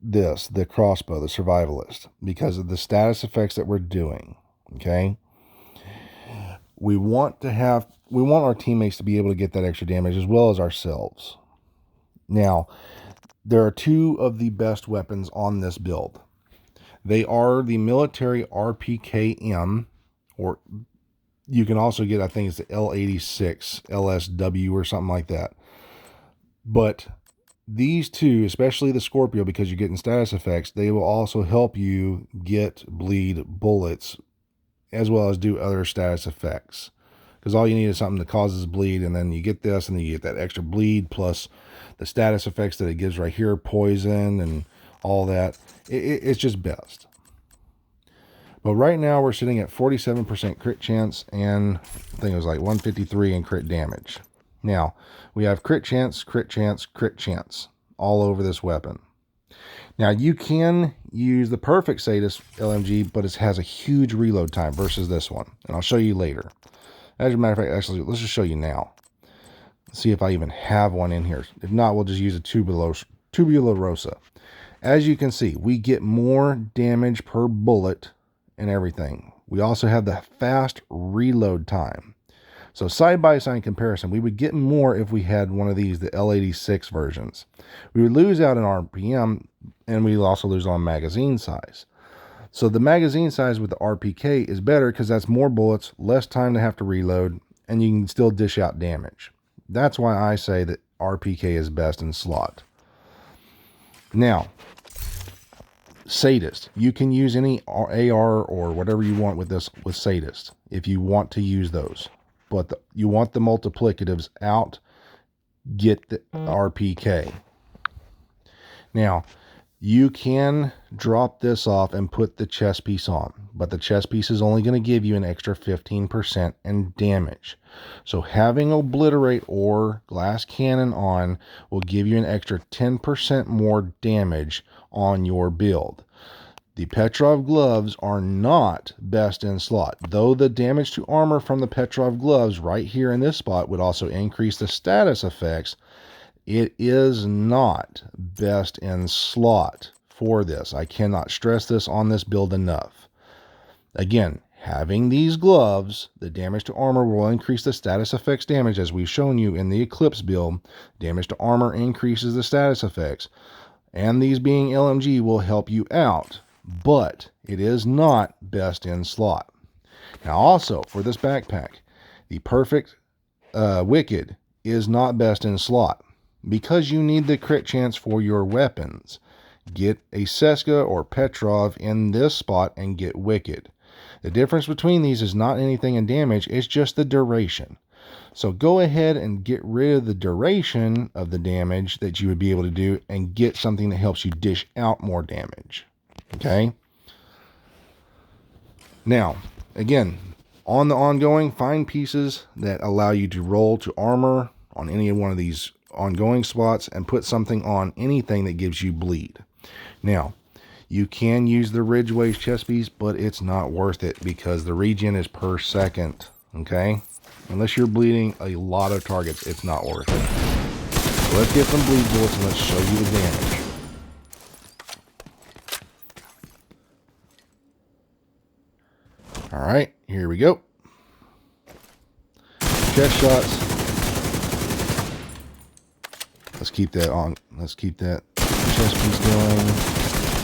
the crossbow, the Survivalist, because of the status effects that we're doing, okay? We want our teammates to be able to get that extra damage as well as ourselves. Now, there are two of the best weapons on this build. They are the military RPKM, or you can also get, I think it's the L86 LSW or something like that. But these two, especially the Scorpio, because you're getting status effects, they will also help you get bleed bullets as well as do other status effects. Because all you need is something that causes bleed, and then you get this, and then you get that extra bleed, plus the status effects that it gives right here, poison and all that. It's just best. But right now we're sitting at 47% crit chance, and I think it was like 153 in crit damage. Now, we have crit chance, crit chance, crit chance all over this weapon. Now, you can use the perfect Sadist LMG, but it has a huge reload time versus this one. And I'll show you later. As a matter of fact, actually, let's just show you now. Let's see if I even have one in here. If not, we'll just use a Tubular Rosa. As you can see, we get more damage per bullet and everything. We also have the fast reload time. So side-by-side comparison, we would get more if we had one of these, the L86 versions. We would lose out in RPM, and we also lose on magazine size. So the magazine size with the RPK is better because that's more bullets, less time to have to reload, and you can still dish out damage. That's why I say that RPK is best in slot. Now, Sadist. You can use any AR or whatever you want with this with Sadist if you want to use those. But you want the multiplicatives out, get the RPK. Now, you can drop this off and put the chest piece on, but the chest piece is only going to give you an extra 15% in damage. So having Obliterate or Glass Cannon on will give you an extra 10% more damage on your build. The Petrov gloves are not best in slot, though the damage to armor from the Petrov gloves right here in this spot would also increase the status effects. It is not best in slot for this. I cannot stress this on this build enough. Again, having these gloves, the damage to armor will increase the status effects damage, as we've shown you in the Eclipse build. Damage to armor increases the status effects, and these being LMG will help you out, but it is not best in slot. Now also, for this backpack, the Perfect Wicked is not best in slot because you need the crit chance for your weapons. Get a Seska or Petrov in this spot and get Wicked. The difference between these is not anything in damage, it's just the duration. So go ahead and get rid of the duration of the damage that you would be able to do and get something that helps you dish out more damage. Okay? Now, again, on the ongoing, find pieces that allow you to roll to armor on any one of these ongoing spots and put something on anything that gives you bleed. Now, you can use the Ridgeway's chest piece, but it's not worth it because the regen is per second. Okay? Unless you're bleeding a lot of targets, it's not worth it. So let's get some bleed bullets and let's show you the damage. Alright, here we go. Chest shots. Let's keep that on. Let's keep that chest piece going.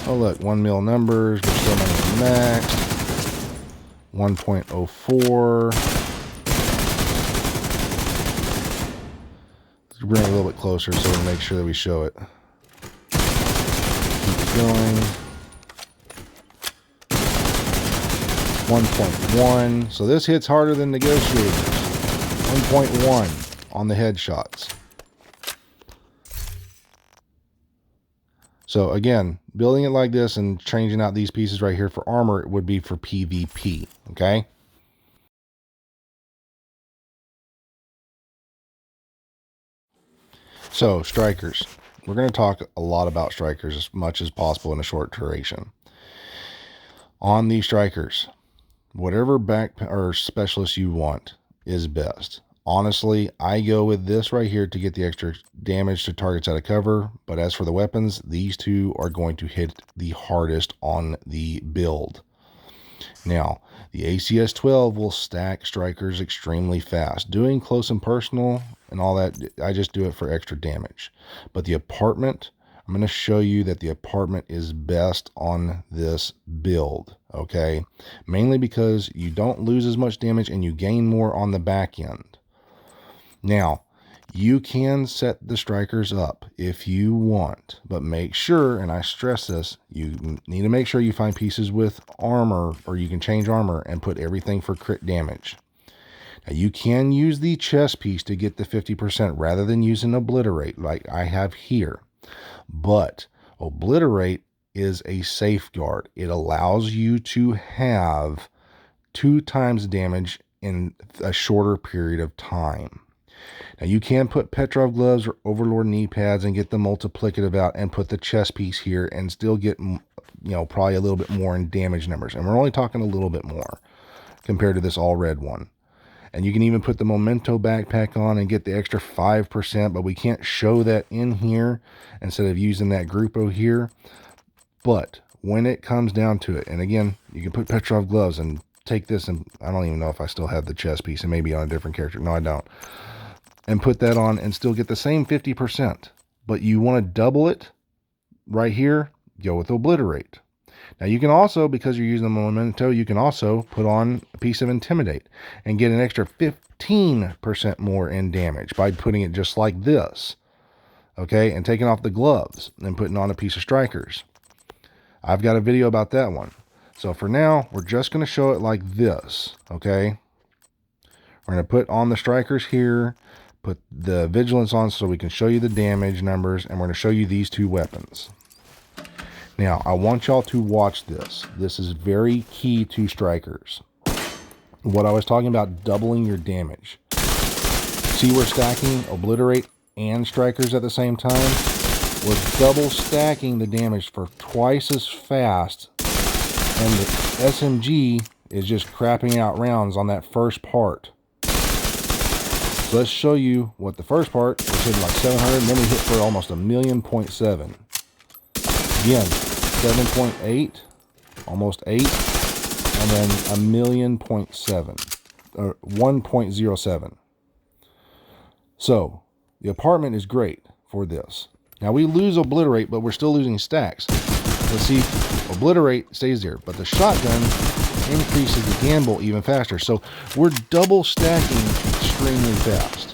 Oh look, 1 mil numbers. We're still not at max. 1.04. Let's bring it a little bit closer so we make sure that we show it. Keep it going. 1.1. So this hits harder than Negotiators. 1.1 on the headshots. So again, building it like this and changing out these pieces right here for armor would be for PvP, okay? So, Strikers. We're going to talk a lot about Strikers as much as possible in a short duration. On these Strikers, whatever back or specialist you want is best. Honestly, I go with this right here to get the extra damage to targets out of cover. But as for the weapons, these two are going to hit the hardest on the build. Now, the ACS-12 will stack Strikers extremely fast. Doing close and personal and all that, I just do it for extra damage. But the apartment, I'm going to show you that the apartment is best on this build, okay? Mainly because you don't lose as much damage and you gain more on the back end. Now, you can set the Strikers up if you want, but make sure, and I stress this, you need to make sure you find pieces with armor, or you can change armor and put everything for crit damage. Now, you can use the chest piece to get the 50% rather than using Obliterate like I have here. But Obliterate is a safeguard. It allows you to have 2 times damage in a shorter period of time. Now you can put Petrov gloves or Overlord knee pads and get the multiplicative out and put the chest piece here and still get, you know, probably a little bit more in damage numbers. And we're only talking a little bit more compared to this all red one. And you can even put the Memento backpack on and get the extra 5%, but we can't show that in here instead of using that Grupo here. But when it comes down to it, and again, you can put Petrov gloves and take this, and I don't even know if I still have the chest piece, and maybe on a different character. No, I don't. And put that on and still get the same 50%. But you want to double it right here, go with Obliterate. Now you can also, because you're using the Memento, you can also put on a piece of Intimidate and get an extra 15% more in damage by putting it just like this. Okay, and taking off the gloves and putting on a piece of Strikers. I've got a video about that one. So for now, we're just going to show it like this. Okay, we're going to put on the Strikers here, put the Vigilance on so we can show you the damage numbers, and we're going to show you these two weapons. Now, I want y'all to watch this. This is very key to Strikers. What I was talking about, doubling your damage. See, we're stacking Obliterate and Strikers at the same time. We're double stacking the damage for twice as fast, and the SMG is just crapping out rounds on that first part. So let's show you what the first part was hitting like 700, and then we hit for almost 1,000,000.7. Again, 7.8, almost 8, and then 1,000,000.7, or 1.07. So the apartment is great for this. Now we lose Obliterate, but we're still losing stacks. Let's see, Obliterate stays there, but the shotgun increases the gamble even faster. So we're double stacking extremely fast.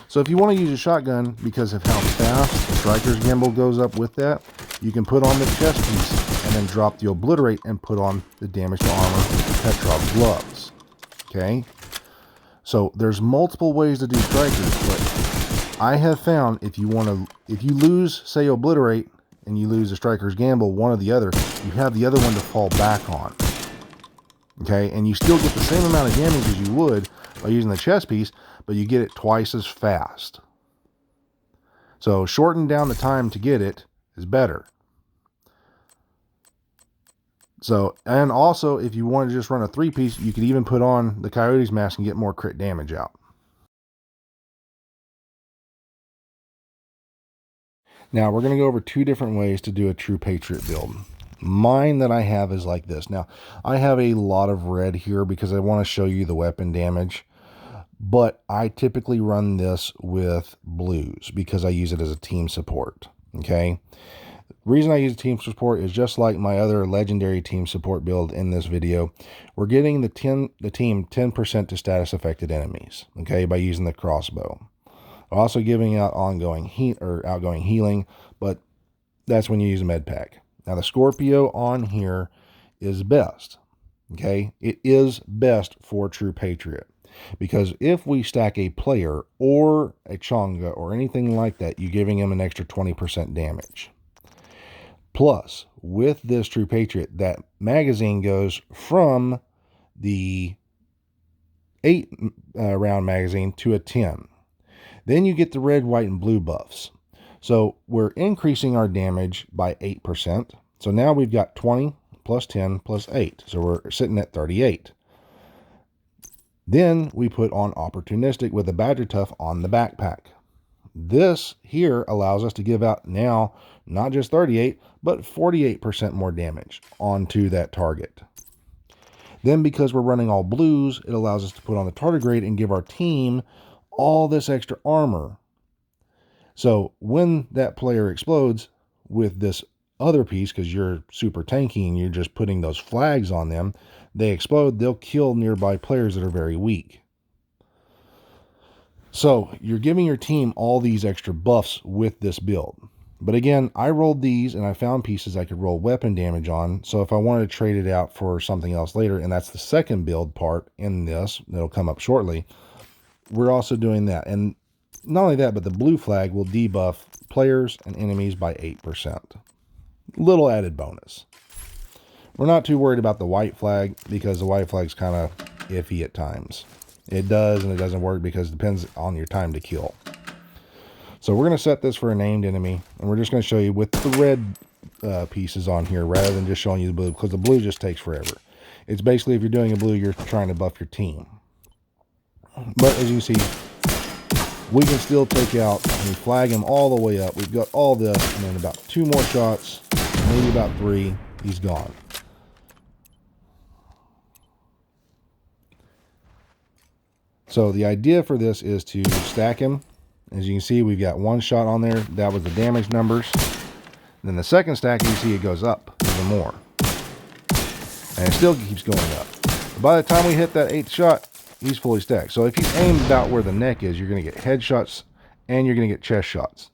So if you want to use a shotgun because of how fast the Striker's gamble goes up with that, you can put on the chest piece and then drop the Obliterate and put on the damage to armor with the Petrov gloves. Okay? So there's multiple ways to do Strikers, but I have found if you lose, say, Obliterate, and you lose the Striker's gamble, one or the other, you have the other one to fall back on. Okay? And you still get the same amount of damage as you would by using the chest piece, but you get it twice as fast. So shorten down the time to get it is better. So, and also if you want to just run a 3-piece, you could even put on the Coyote's mask and get more crit damage out. Now we're going to go over 2 different ways to do a true Patriot build. Mine that I have is like this. Now I have a lot of red here because I want to show you the weapon damage. But I typically run this with blues because I use it as a team support. Okay. The reason I use team support is just like my other legendary team support build in this video. We're getting the team 10% to status affected enemies. Okay. By using the crossbow. Also giving out outgoing healing, but that's when you use a med pack. Now the Scorpio on here is best. Okay. It is best for true Patriot. Because if we stack a player or a Chonga or anything like that, you're giving him an extra 20% damage. Plus, with this True Patriot, that magazine goes from the 8 round magazine to a 10. Then you get the red, white, and blue buffs. So we're increasing our damage by 8%. So now we've got 20 plus 10 plus 8. So we're sitting at 38. Then we put on Opportunistic with the Badger Tough on the backpack. This here allows us to give out now not just 38, but 48% more damage onto that target. Then because we're running all blues, it allows us to put on the tardigrade and give our team all this extra armor. So when that player explodes with this other piece, because you're super tanky and you're just putting those flags on them, they explode, they'll kill nearby players that are very weak. So you're giving your team all these extra buffs with this build. But again, I rolled these and I found pieces I could roll weapon damage on. So if I wanted to trade it out for something else later, and that's the second build part in this, that'll come up shortly, we're also doing that. And not only that, but the blue flag will debuff players and enemies by 8%. Little added bonus. We're not too worried about the white flag because the white flag's kind of iffy at times. It does and it doesn't work because it depends on your time to kill. So we're going to set this for a named enemy, and we're just going to show you with the red pieces on here rather than just showing you the blue, because the blue just takes forever. It's basically, if you're doing a blue, you're trying to buff your team. But as you see, we can still take out and flag him all the way up. We've got all this, and then about 2 more shots, maybe about 3, he's gone. So the idea for this is to stack him. As you can see, we've got 1 shot on there. That was the damage numbers. Then the second stack, you see it goes up even more. And it still keeps going up. But by the time we hit that 8th shot, he's fully stacked. So if you aim about where the neck is, you're going to get headshots and you're going to get chest shots.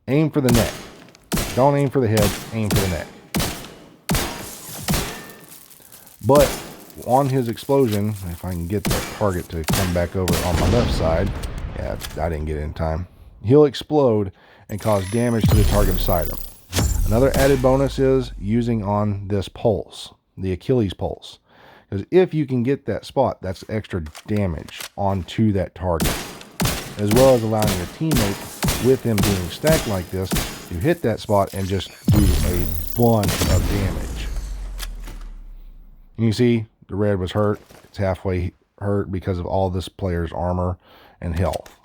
Aim for the neck. Don't aim for the head, aim for the neck. But on his explosion, if I can get that target to come back over on my left side, yeah, I didn't get it in time, he'll explode and cause damage to the target beside him. Another added bonus is using on this pulse, the Achilles pulse. Because if you can get that spot, that's extra damage onto that target. As well as allowing your teammate, with him being stacked like this, to hit that spot and just do a bunch of damage. And you see, the red was hurt. It's halfway hurt because of all this player's armor and health.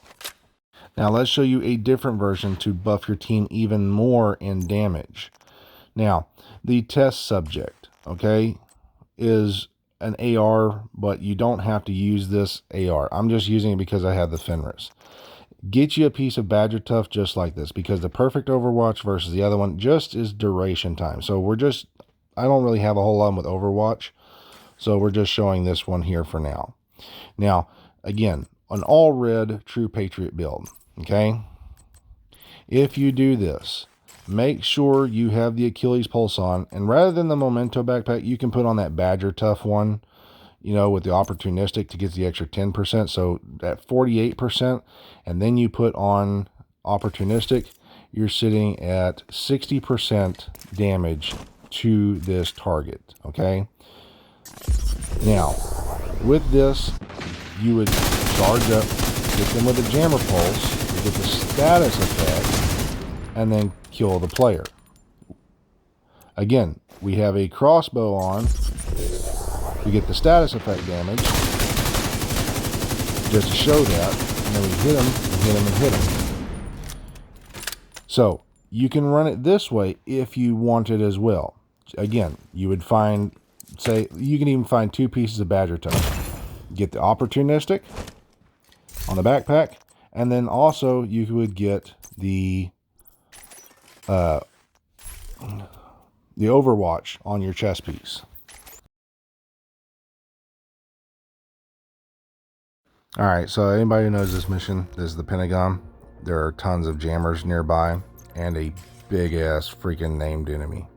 Now let's show you a different version to buff your team even more in damage. Now, the test subject, okay, is an AR, but you don't have to use this AR. I'm just using it because I have the Fenris. Get you a piece of Badger Tough just like this, because the perfect Overwatch versus the other one just is duration time. So I don't really have a whole lot with Overwatch, so we're just showing this one here for now. Now, again, an all red true Patriot build, okay? If you do this, make sure you have the Achilles pulse on, and rather than the Memento backpack, you can put on that Badger Tough one, you know, with the opportunistic to get the extra 10%, so at 48%, and then you put on opportunistic, you're sitting at 60% damage to this target, okay? Now, with this, you would charge up, get them with a jammer pulse, you get the status effect, and then kill the player. Again, we have a crossbow on, we get the status effect damage, just to show that, and then we hit him, and hit him, and hit him. So, you can run it this way if you want it as well. Again, you would find, say, you can even find 2 pieces of Badger Tough. Get the opportunistic on the backpack, and then also you would get the Overwatch on your chest piece. Alright, so anybody who knows this mission, this is the Pentagon. There are tons of jammers nearby and a big ass freaking named enemy.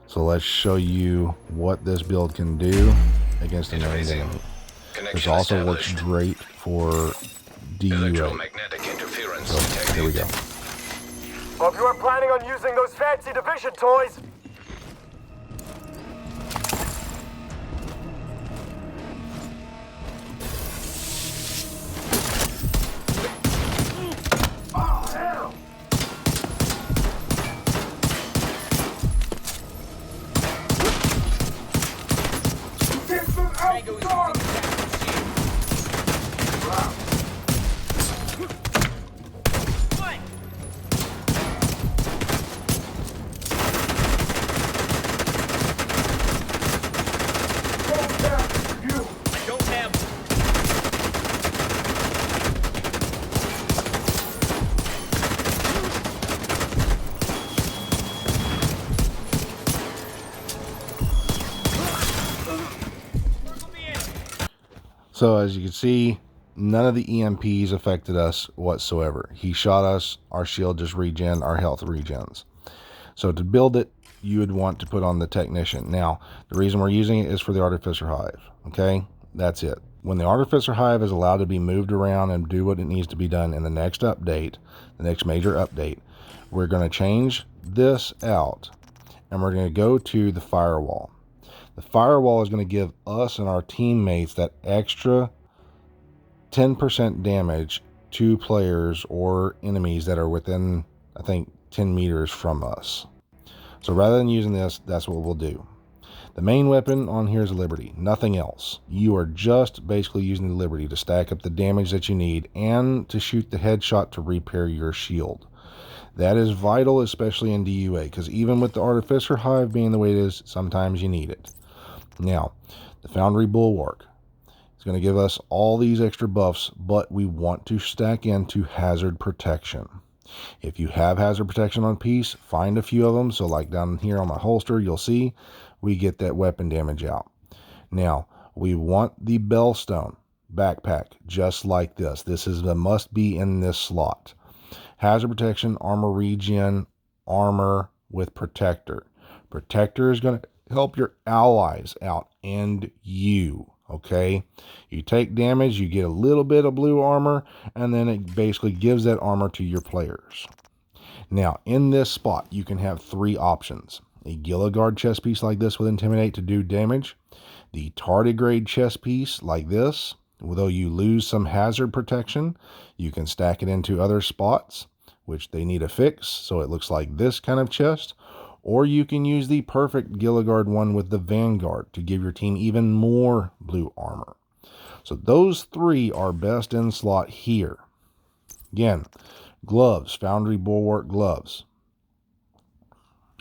So let's show you what this build can do against a named enemy. This also works great for DUA. So here we go. Hope you aren't planning on using those fancy division toys. So as you can see, none of the EMPs affected us whatsoever. He shot us, our shield just regen, our health regens. So to build it, you would want to put on the Technician. Now, the reason we're using it is for the Artificer Hive, okay? That's it. When the Artificer Hive is allowed to be moved around and do what it needs to be done in the next update, the next major update, we're going to change this out, and we're going to go to the Firewall. The Firewall is going to give us and our teammates that extra 10% damage to players or enemies that are within, I think, 10 meters from us. So rather than using this, that's what we'll do. The main weapon on here is Liberty, nothing else. You are just basically using the Liberty to stack up the damage that you need and to shoot the headshot to repair your shield. That is vital, especially in DUA, because even with the Artificer Hive being the way it is, sometimes you need it. Now, the Foundry Bulwark is going to give us all these extra buffs, but we want to stack into hazard protection. If you have hazard protection on piece, find a few of them. So like down here on my holster, you'll see we get that weapon damage out. Now, we want the Bellstone backpack just like this. This is a must be in this slot. Hazard protection, armor regen, armor with protector. Protector is going to help your allies out and you. Okay, you take damage, you get a little bit of blue armor, and then it basically gives that armor to your players. Now, in this spot, you can have 3 options. A Gilligard chest piece like this with Intimidate to do damage. The tardigrade chest piece like this, although you lose some hazard protection, you can stack it into other spots, which they need a fix, so it looks like this kind of chest. Or you can use the perfect Gilligard one with the Vanguard to give your team even more blue armor. So those 3 are best in slot here. Again, gloves, Foundry Bulwark gloves.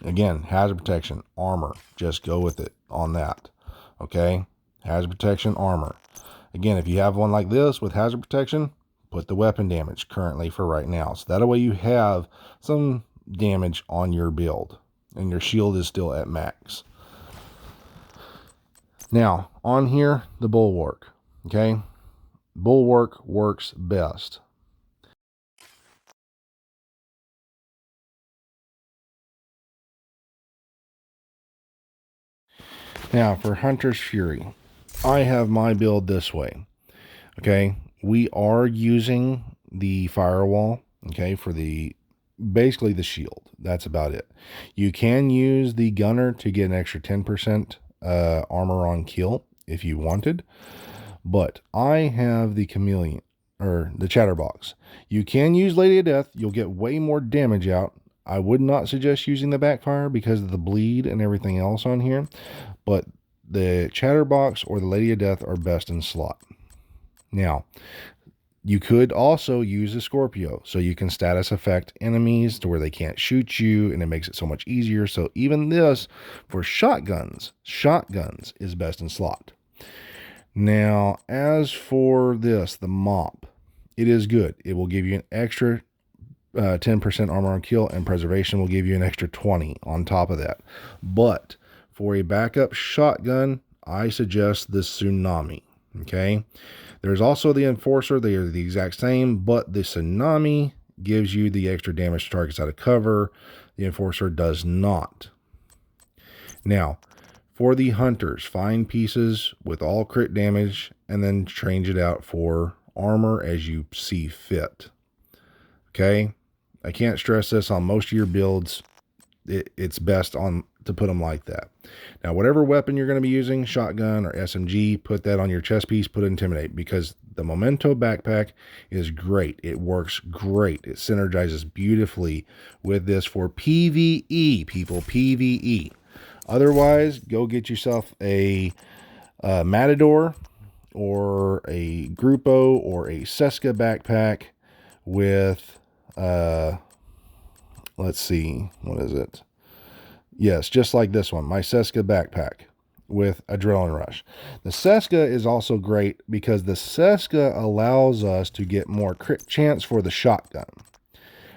Again, hazard protection, armor. Just go with it on that. Okay? Hazard protection, armor. Again, if you have one like this with hazard protection, put the weapon damage currently for right now. So that way you have some damage on your build. And your shield is still at max. Now, on here, the Bulwark. Okay? Bulwark works best. Now, for Hunter's Fury, I have my build this way. Okay? We are using the firewall, okay, for basically the shield. That's about it. You can use the gunner to get an extra 10% armor on kill if you wanted, but I have the chameleon or the chatterbox. You can use Lady of Death. You'll get way more damage out. I would not suggest using the backfire because of the bleed and everything else on here, but the chatterbox or the Lady of Death are best in slot. Now, you could also use a Scorpio, so you can status effect enemies to where they can't shoot you, and it makes it so much easier. So even this, for shotguns is best in slot. Now, as for this, the mop, it is good. It will give you an extra 10% armor on kill, and preservation will give you an extra 20 on top of that. But for a backup shotgun, I suggest the Tsunami. Okay? There's also the Enforcer. They are the exact same, but the Tsunami gives you the extra damage to targets out of cover. The Enforcer does not. Now, for the Hunters, find pieces with all crit damage and then change it out for armor as you see fit. Okay? I can't stress this on most of your builds. It's best to put them like that. Now, whatever weapon you're going to be using, shotgun or SMG, put that on your chest piece, put Intimidate, because the Memento backpack is great. It works great. It synergizes beautifully with this for PvE, people, PvE. Otherwise, go get yourself a Matador or a Grupo or a Seska backpack with, let's see, what is it? Yes, just like this one, my Seska backpack with Adrenaline Rush. The Seska is also great because the Seska allows us to get more crit chance for the shotgun.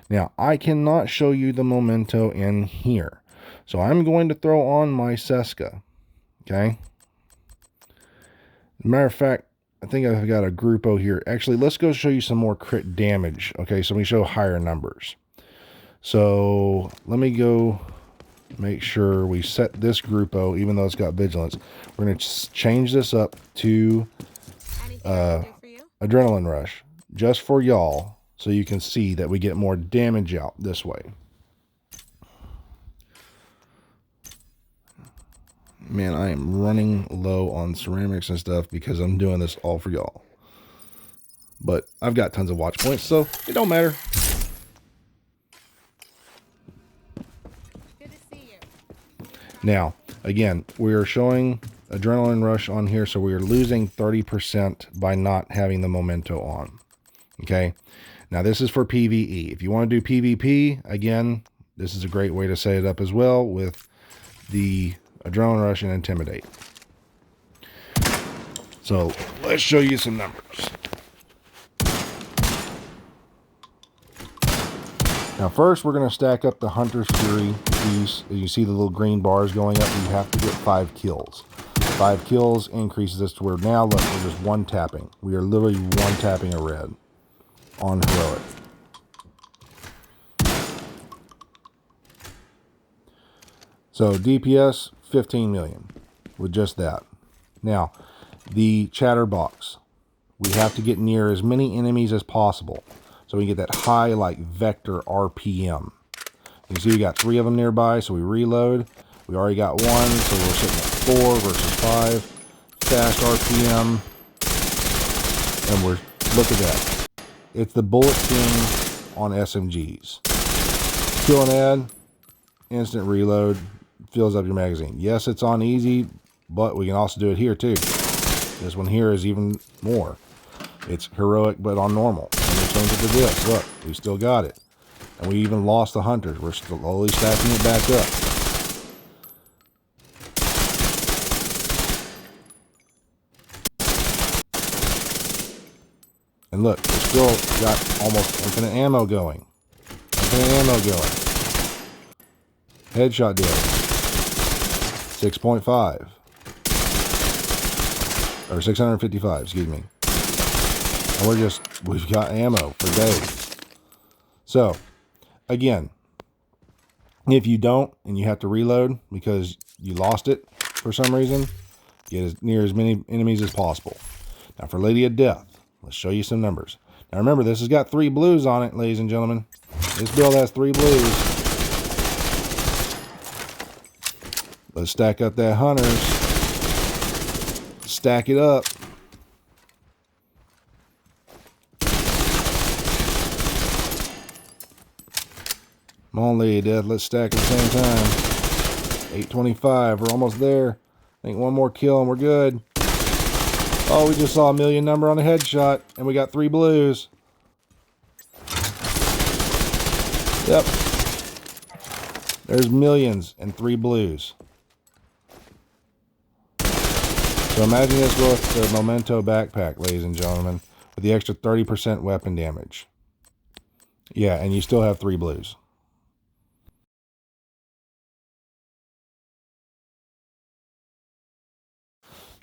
Now, I cannot show you the Memento in here, so I'm going to throw on my Seska, okay? As a matter of fact, I think I've got a Grupo here. Actually, let's go show you some more crit damage, okay? So we show higher numbers. So let me go make sure we set this Grupo, even though it's got Vigilance. We're going to change this up to Adrenaline Rush, just for y'all, so you can see that we get more damage out this way. Man, I am running low on ceramics and stuff because I'm doing this all for y'all. but I've got tons of watch points, so it don't matter. Good to see you. Now, again, we are showing adrenaline rush on here, so we are losing 30% by not having the memento on. Okay, now this is for PvE. If you want to do PvP, again, this is a great way to set it up as well with the adrenaline rush and intimidate. So let's show you some numbers. Now first, we're going to stack up the Hunter's Fury piece. As you see the little green bars going up, you have to get 5 kills. 5 kills increases this to where now, look, we're just one tapping. We are literally one tapping a red on heroic. So DPS 15 million with just that. Now the chatterbox, we have to get near as many enemies as possible so we can get that high like vector RPM. You see we got 3 of them nearby, so we reload. We already got 1, so we're sitting at 4 versus 5 fast RPM, and we're, look at that. It's the Bullet King on SMGs. Kill and add, instant reload, fills up your magazine. Yes, it's on easy, but we can also do it here too. This one here is even more. It's heroic, but on normal. And we change it to this. Look, we still got it. And we even lost the hunters. We're slowly stacking it back up. And look, we still got almost infinite ammo going. Infinite ammo going. Headshot damage. 6.5. Or 655, excuse me. And we've got ammo for days. So, again, if you don't, and you have to reload because you lost it for some reason, get as near as many enemies as possible. Now for Lady of Death, let's show you some numbers. Now remember, this has got 3 blues on it, ladies and gentlemen. This build has 3 blues. Let's stack up that hunters. Stack it up. Come on, Lady of Death, let's stack at the same time. 825, we're almost there. I think one more kill and we're good. Oh, we just saw a million number on a headshot, and we got 3 blues. Yep. There's millions and 3 blues. So imagine this with the Memento backpack, ladies and gentlemen, with the extra 30% weapon damage. Yeah, and you still have 3 blues.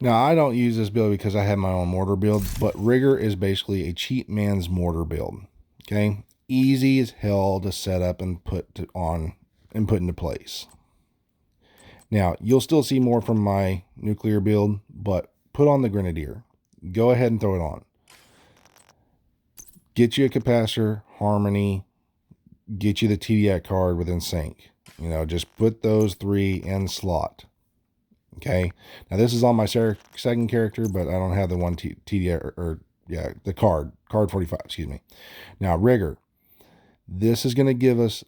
Now, I don't use this build because I have my own mortar build, but Rigor is basically a cheap man's mortar build. Okay? Easy as hell to set up and put into place. Now, you'll still see more from my nuclear build, but put on the Grenadier. Go ahead and throw it on. Get you a capacitor, harmony, get you the TDAC card within sync. You know, just put those 3 in slot. Okay, now this is on my second character, but I don't have the one TDI the card 45, excuse me. Now Rigor, this is going to give us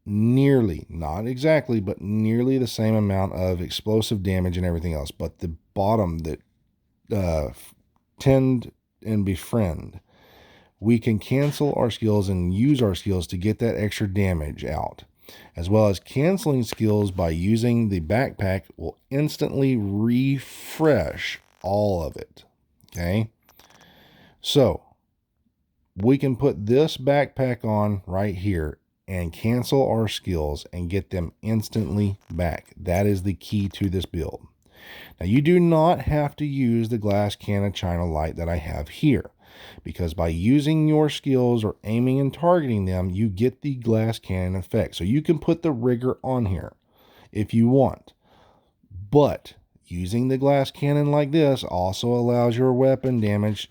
nearly, not exactly, but nearly the same amount of explosive damage and everything else. But the bottom, that tend and befriend, we can cancel our skills and use our skills to get that extra damage out. As well as canceling skills by using the backpack will instantly refresh all of it. Okay, so we can put this backpack on right here and cancel our skills and get them instantly back. That is the key to this build. Now you do not have to use the glass cannon China light that I have here, because by using your skills or aiming and targeting them, you get the glass cannon effect. So you can put the Rigor on here if you want. But using the glass cannon like this also allows your weapon damage,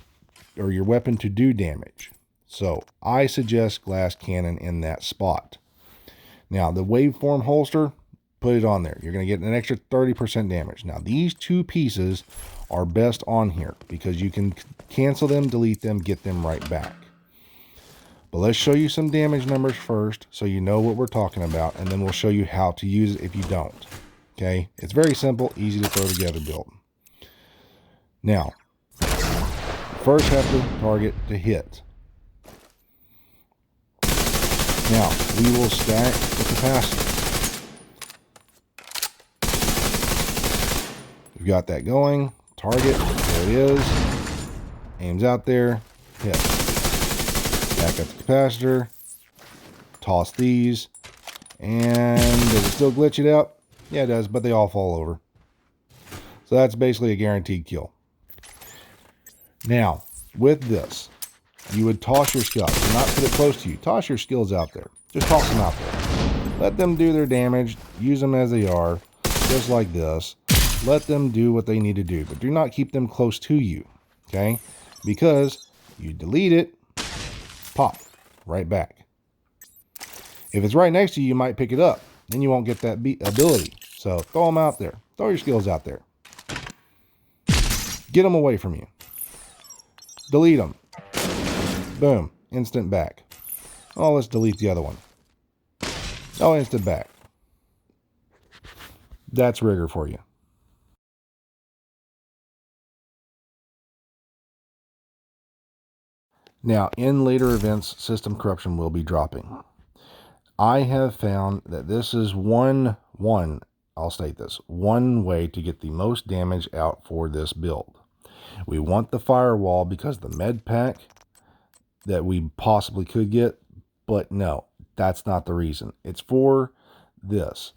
or your weapon to do damage. So I suggest glass cannon in that spot. Now the waveform holster, put it on there. You're going to get an extra 30% damage. Now these 2 pieces are best on here because you can cancel them, delete them, get them right back. But let's show you some damage numbers first so you know what we're talking about, and then we'll show you how to use it if you don't. Okay? It's very simple, easy to throw together build. Now, first have to target to hit. Now, we will stack the capacitor. We've got that going. Target, there it is. Aims out there, hit. Back up the capacitor. Toss these. And does it still glitch it out? Yeah, it does, but they all fall over. So that's basically a guaranteed kill. Now, with this, you would toss your skills. Do not put it close to you. Toss your skills out there. Just toss them out there. Let them do their damage. Use them as they are. Just like this. Let them do what they need to do. But do not keep them close to you. Okay? Because you delete it. Pop. Right back. If it's right next to you, you might pick it up. Then you won't get that ability. So throw them out there. Throw your skills out there. Get them away from you. Delete them. Boom. Instant back. Oh, let's delete the other one. Oh, instant back. That's Rigor for you. Now, in later events, system corruption will be dropping. I have found that this is I'll state this, one way to get the most damage out for this build. We want the firewall because the med pack that we possibly could get, but no, that's not the reason. It's for this.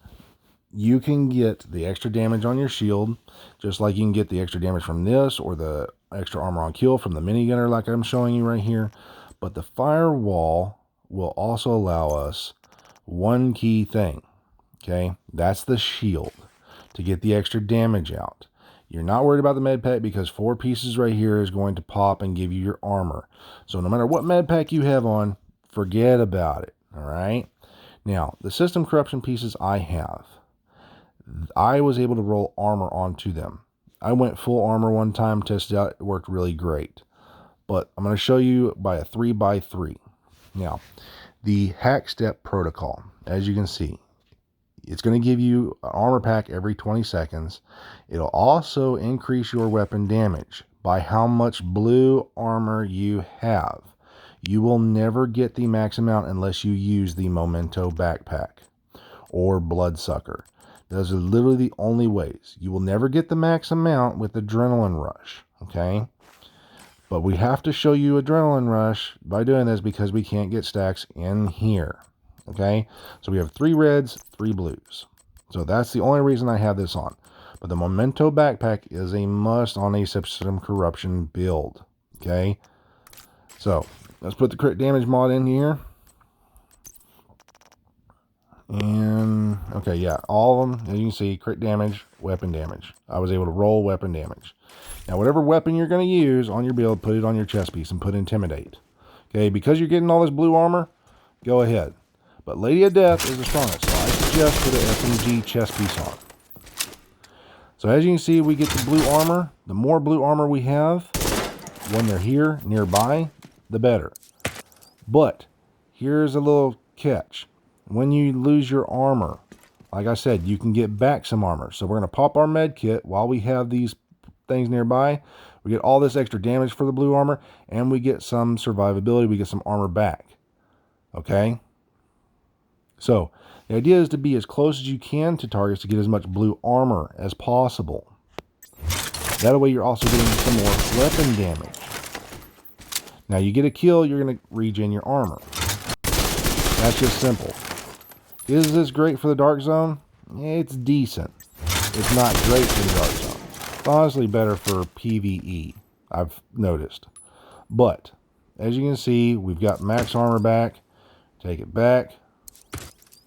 You can get the extra damage on your shield, just like you can get the extra damage from this, or the extra armor on kill from the minigunner like I'm showing you right here. But the firewall will also allow us one key thing, okay? That's the shield, to get the extra damage out. You're not worried about the med pack because 4 pieces right here is going to pop and give you your armor. So no matter what med pack you have on, forget about it, all right? Now, the system corruption pieces I have, I was able to roll armor onto them. I went full armor one time, tested out, it worked really great. But I'm going to show you by a 3x3. Now, the hack step protocol, as you can see, it's going to give you an armor pack every 20 seconds. It'll also increase your weapon damage by how much blue armor you have. You will never get the max amount unless you use the Memento backpack or Bloodsucker. Those are literally the only ways. You will never get the max amount with Adrenaline Rush, okay? But we have to show you Adrenaline Rush by doing this because we can't get stacks in here. Okay, so we have 3 reds, 3 blues. So that's the only reason I have this on. But the Memento backpack is a must on a system corruption build. Okay, so let's put the crit damage mod in here. And okay, yeah, all of them, as you can see, crit damage, weapon damage. I was able to roll weapon damage. Now, whatever weapon you're going to use on your build, put it on your chest piece and put Intimidate. Okay, because you're getting all this blue armor, go ahead. But Lady of Death is the strongest, so I suggest put an SMG chest piece on. So as you can see, we get the blue armor. The more blue armor we have, when they're here, nearby, the better. But here's a little catch. When you lose your armor, like I said, you can get back some armor. So we're going to pop our med kit while we have these things nearby. We get all this extra damage for the blue armor, and we get some survivability. We get some armor back. Okay? So, the idea is to be as close as you can to targets to get as much blue armor as possible. That way you're also getting some more weapon damage. Now, you get a kill, you're going to regen your armor. That's just simple. Is this great for the Dark Zone? It's decent. It's not great for the Dark Zone. It's honestly better for PvE, I've noticed. But, as you can see, we've got max armor back. Take it back.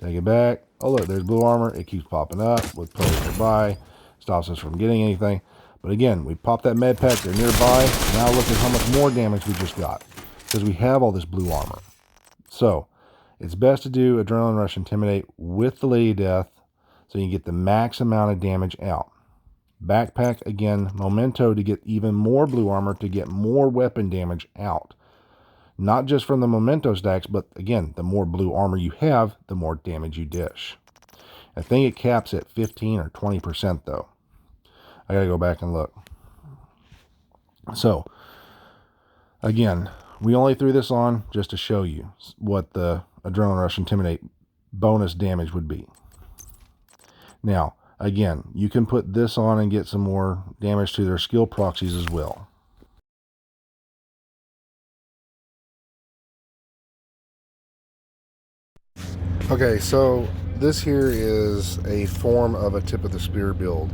Take it back. Oh, look, there's blue armor. It keeps popping up with players nearby. Stops us from getting anything. But again, we pop that med pack. They're nearby. Now look at how much more damage we just got. Because we have all this blue armor. So, it's best to do Adrenaline Rush Intimidate with the Lady of Death so you can get the max amount of damage out. Backpack, again, memento to get even more blue armor, to get more weapon damage out. Not just from the memento stacks, but again, the more blue armor you have, the more damage you dish. I think it caps at 15 or 20% though. I gotta go back and look. So, again, we only threw this on just to show you what the Adrenaline Rush Intimidate bonus damage would be. Now, again, you can put this on and get some more damage to their skill proxies as well. Okay, so this here is a form of a tip of the spear build.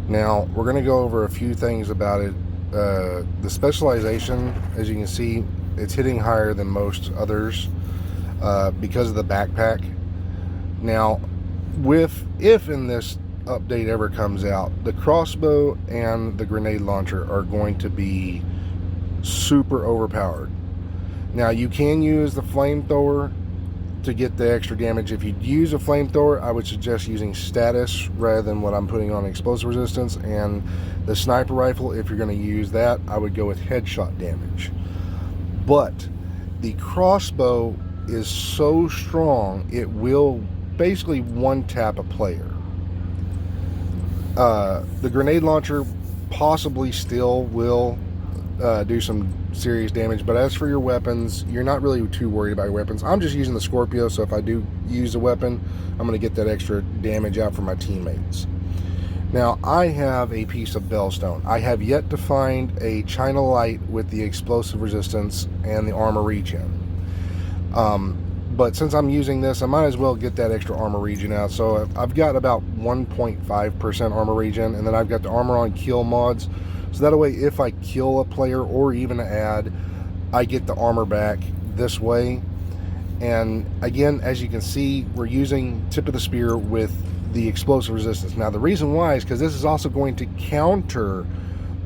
Now, we're going to go over a few things about it. The specialization, as you can see, it's hitting higher than most others because of the backpack. Now, if in this update ever comes out, the crossbow and the grenade launcher are going to be super overpowered. Now, you can use the flamethrower to get the extra damage. If you use a flamethrower, I would suggest using status rather than what I'm putting on explosive resistance. And the sniper rifle, if you're going to use that, I would go with headshot damage. But the crossbow is so strong, it will basically one-tap a player. The grenade launcher possibly still will do some serious damage, but as for your weapons, you're not really too worried about your weapons. I'm just using the Scorpio, so if I do use a weapon, I'm going to get that extra damage out for my teammates. Now, I have a piece of Bellstone. I have yet to find a China Light with the explosive resistance and the Armor Regen. But since I'm using this, I might as well get that extra Armor Regen out. So I've got about 1.5% Armor Regen, and then I've got the Armor on Kill mods. So that way, if I kill a player or even add, I get the armor back this way. And again, as you can see, we're using tip of the spear with the explosive resistance. Now, the reason why is because this is also going to counter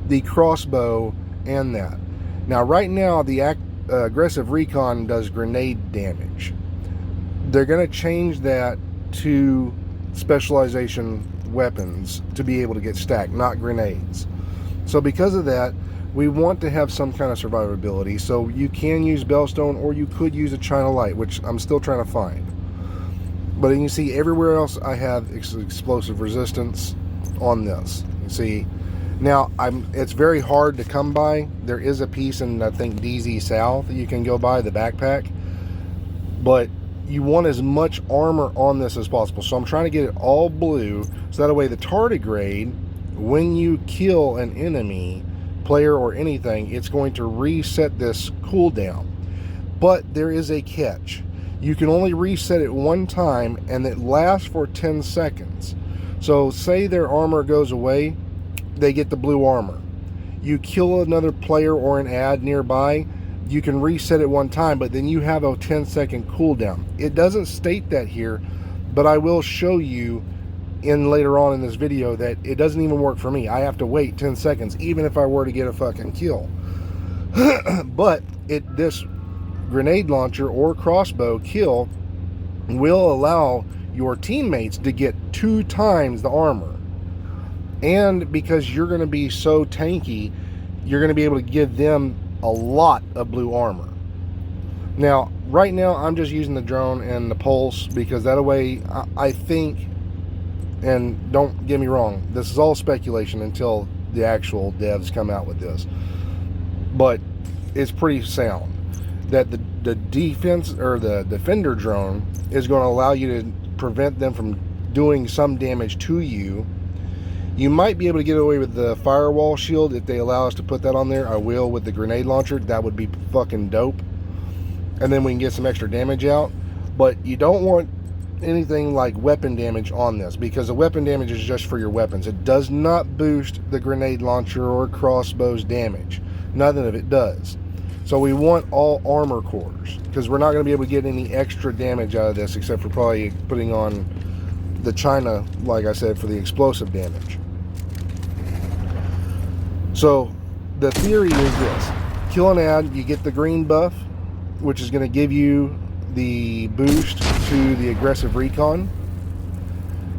the crossbow and that. Now, right now, the aggressive recon does grenade damage. They're going to change that to specialization weapons to be able to get stacked, not grenades. So because of that, we want to have some kind of survivability. So you can use Bellstone, or you could use a China Light, which I'm still trying to find. But you can see everywhere else I have explosive resistance on this. You see, now it's very hard to come by. There is a piece in, I think, DZ South that you can go by, the backpack. But you want as much armor on this as possible. So I'm trying to get it all blue, so that way the tardigrade, when you kill an enemy, player or anything, it's going to reset this cooldown. But there is a catch. You can only reset it one time, and it lasts for 10 seconds. So say their armor goes away, they get the blue armor. You kill another player or an ad nearby, you can reset it one time, but then you have a 10-second cooldown. It doesn't state that here, but I will show you later on in this video that it doesn't even work for me. I have to wait 10 seconds even if I were to get a fucking kill. But this grenade launcher or crossbow kill will allow your teammates to get 2 times the armor. And because you're going to be so tanky, you're going to be able to give them a lot of blue armor. Now, right now, I'm just using the drone and the pulse because that way I think, and don't get me wrong, this is all speculation until the actual devs come out with this, but it's pretty sound that the defense or the defender drone is going to allow you to prevent them from doing some damage to you. You might be able to get away with the firewall shield if they allow us to put that on there. I will with the grenade launcher. That would be fucking dope. And then we can get some extra damage out. But you don't want anything like weapon damage on this, because the weapon damage is just for your weapons. It does not boost the grenade launcher or crossbow's damage. Nothing of it does. So we want all armor cores, because we're not going to be able to get any extra damage out of this except for probably putting on the China, like I said, for the explosive damage. So the theory is this: kill an ad, you get the green buff, which is going to give you the boost to the aggressive recon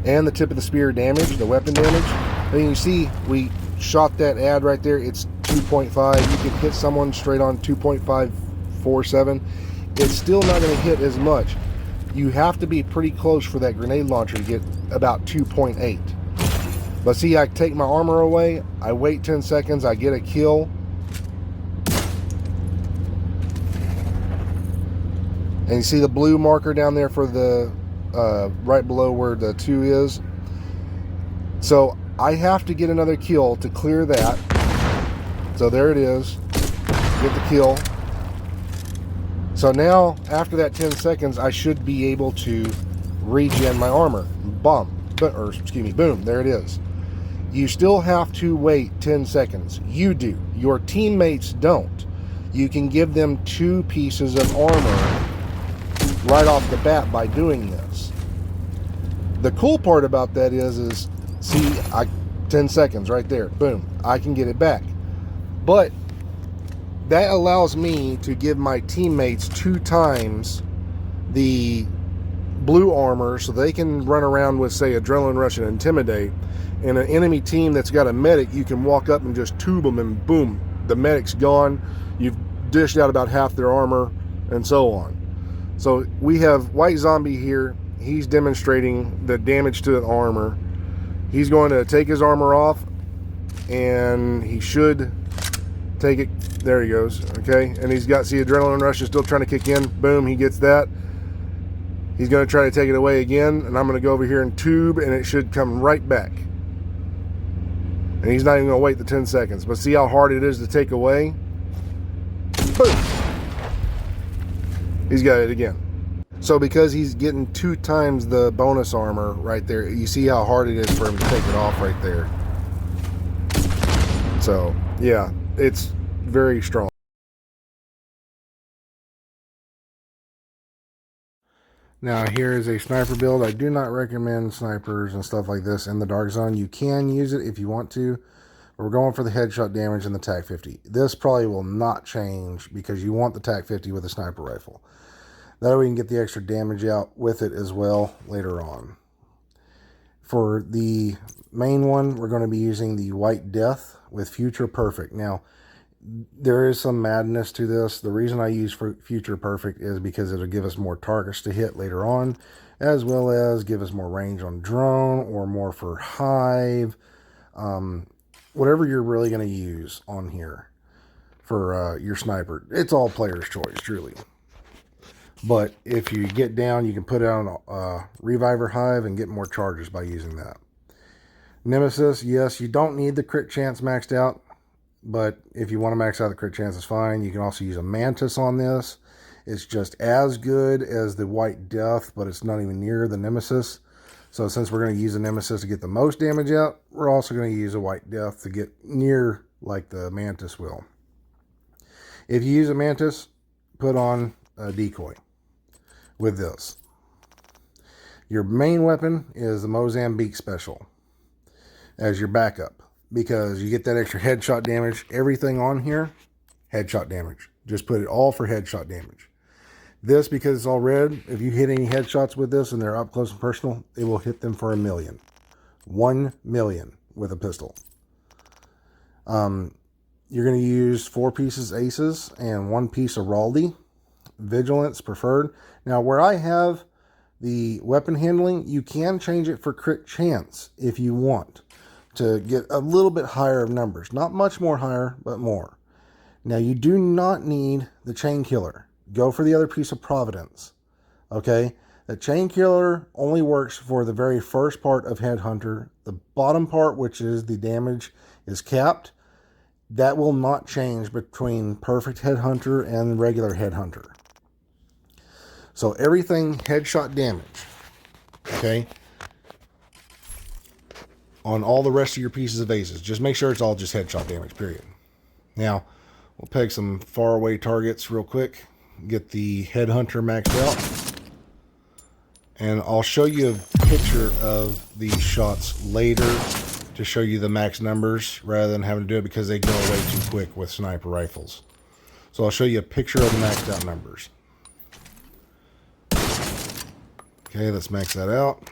and the tip of the spear damage, the weapon damage. And you see, we shot that ad right there. It's 2.5. You can hit someone straight on 2.547. It's still not going to hit as much. You have to be pretty close for that grenade launcher to get about 2.8. But see, I take my armor away, I wait 10 seconds, I get a kill. And you see the blue marker down there for the, right below where the 2 is. So I have to get another kill to clear that. So there it is. Get the kill. So now, after that 10 seconds, I should be able to regen my armor. Boom. Or, excuse me, boom. There it is. You still have to wait 10 seconds. You do. Your teammates don't. You can give them 2 pieces of armor right off the bat by doing this. The cool part about that is see, 10 seconds right there. Boom. I can get it back. But that allows me to give my teammates 2 times the blue armor so they can run around with, say, Adrenaline Rush and Intimidate. And an enemy team that's got a medic, you can walk up and just tube them and boom, the medic's gone. You've dished out about half their armor and so on. So we have White Zombie here. He's demonstrating the damage to the armor. He's going to take his armor off and he should take it. There he goes. Okay. And he's got, see, Adrenaline Rush is still trying to kick in. Boom. He gets that. He's going to try to take it away again. And I'm going to go over here and tube and it should come right back. And he's not even going to wait the 10 seconds. But see how hard it is to take away? Boom. He's got it again. So because he's getting 2 times the bonus armor right there, you see how hard it is for him to take it off right there. So yeah, it's very strong. Now here is a sniper build. I do not recommend snipers and stuff like this in the dark zone. You can use it if you want to, but we're going for the headshot damage and the TAC 50. This probably will not change because you want the TAC 50 with a sniper rifle. That way we can get the extra damage out with it as well later on. For the main one, we're going to be using the White Death with Future Perfect. Now, there is some madness to this. The reason I use Future Perfect is because it'll give us more targets to hit later on, as well as give us more range on drone or more for hive. Whatever you're really going to use on here for your sniper. It's all player's choice, truly. But if you get down, you can put it on a Reviver Hive and get more charges by using that. Nemesis, yes, you don't need the crit chance maxed out. But if you want to max out the crit chance, it's fine. You can also use a Mantis on this. It's just as good as the White Death, but it's not even near the Nemesis. So since we're going to use the Nemesis to get the most damage out, we're also going to use a White Death to get near like the Mantis will. If you use a Mantis, put on a decoy with this. Your main weapon is the Mozambique Special as your backup, because you get that extra headshot damage. Everything on here, headshot damage. Just put it all for headshot damage. This, because it's all red, if you hit any headshots with this and they're up close and personal, it will hit them for 1 million. 1 million with a pistol. You're going to use 4 pieces Aces and 1 piece of Raldi. Vigilance preferred. Now, where I have the weapon handling, you can change it for crit chance if you want to get a little bit higher of numbers. Not much more higher, but more. Now, you do not need the Chain Killer. Go for the other piece of Providence. Okay? The Chain Killer only works for the very first part of Headhunter. The bottom part, which is the damage, is capped. That will not change between Perfect Headhunter and regular Headhunter. So everything headshot damage. Okay? On all the rest of your pieces of Aces. Just make sure it's all just headshot damage, period. Now, we'll peg some faraway targets real quick. Get the Headhunter maxed out. And I'll show you a picture of these shots later to show you the max numbers rather than having to do it because they go away too quick with sniper rifles. So I'll show you a picture of the maxed out numbers. Okay, let's max that out.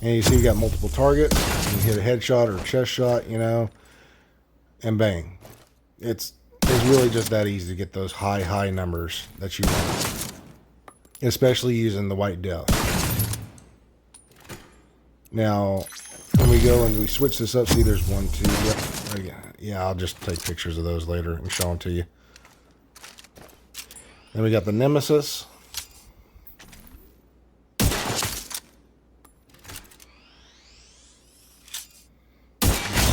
And you see you got multiple targets. You can hit a headshot or a chest shot, you know, and bang. It's really just that easy to get those high numbers that you want, especially using the white death. Now, when we go and we switch this up, see there's 1, 2, yeah, I'll just take pictures of those later and show them to you. Then we got the Nemesis.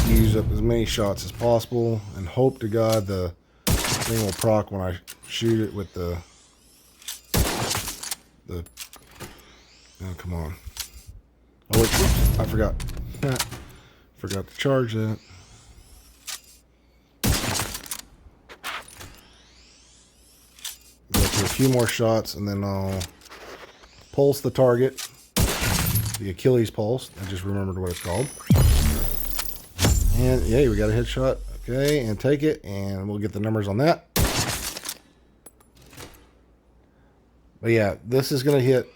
Use up as many shots as possible and hope to God the thing will proc when I shoot it with the oh, come on. Oh, wait, whoops, I forgot. Forgot to charge that. Go to a few more shots and then I'll pulse the target. The Achilles pulse. I just remembered what it's called. And yeah, we got a headshot. Okay, and take it, and we'll get the numbers on that. But yeah, this is going to hit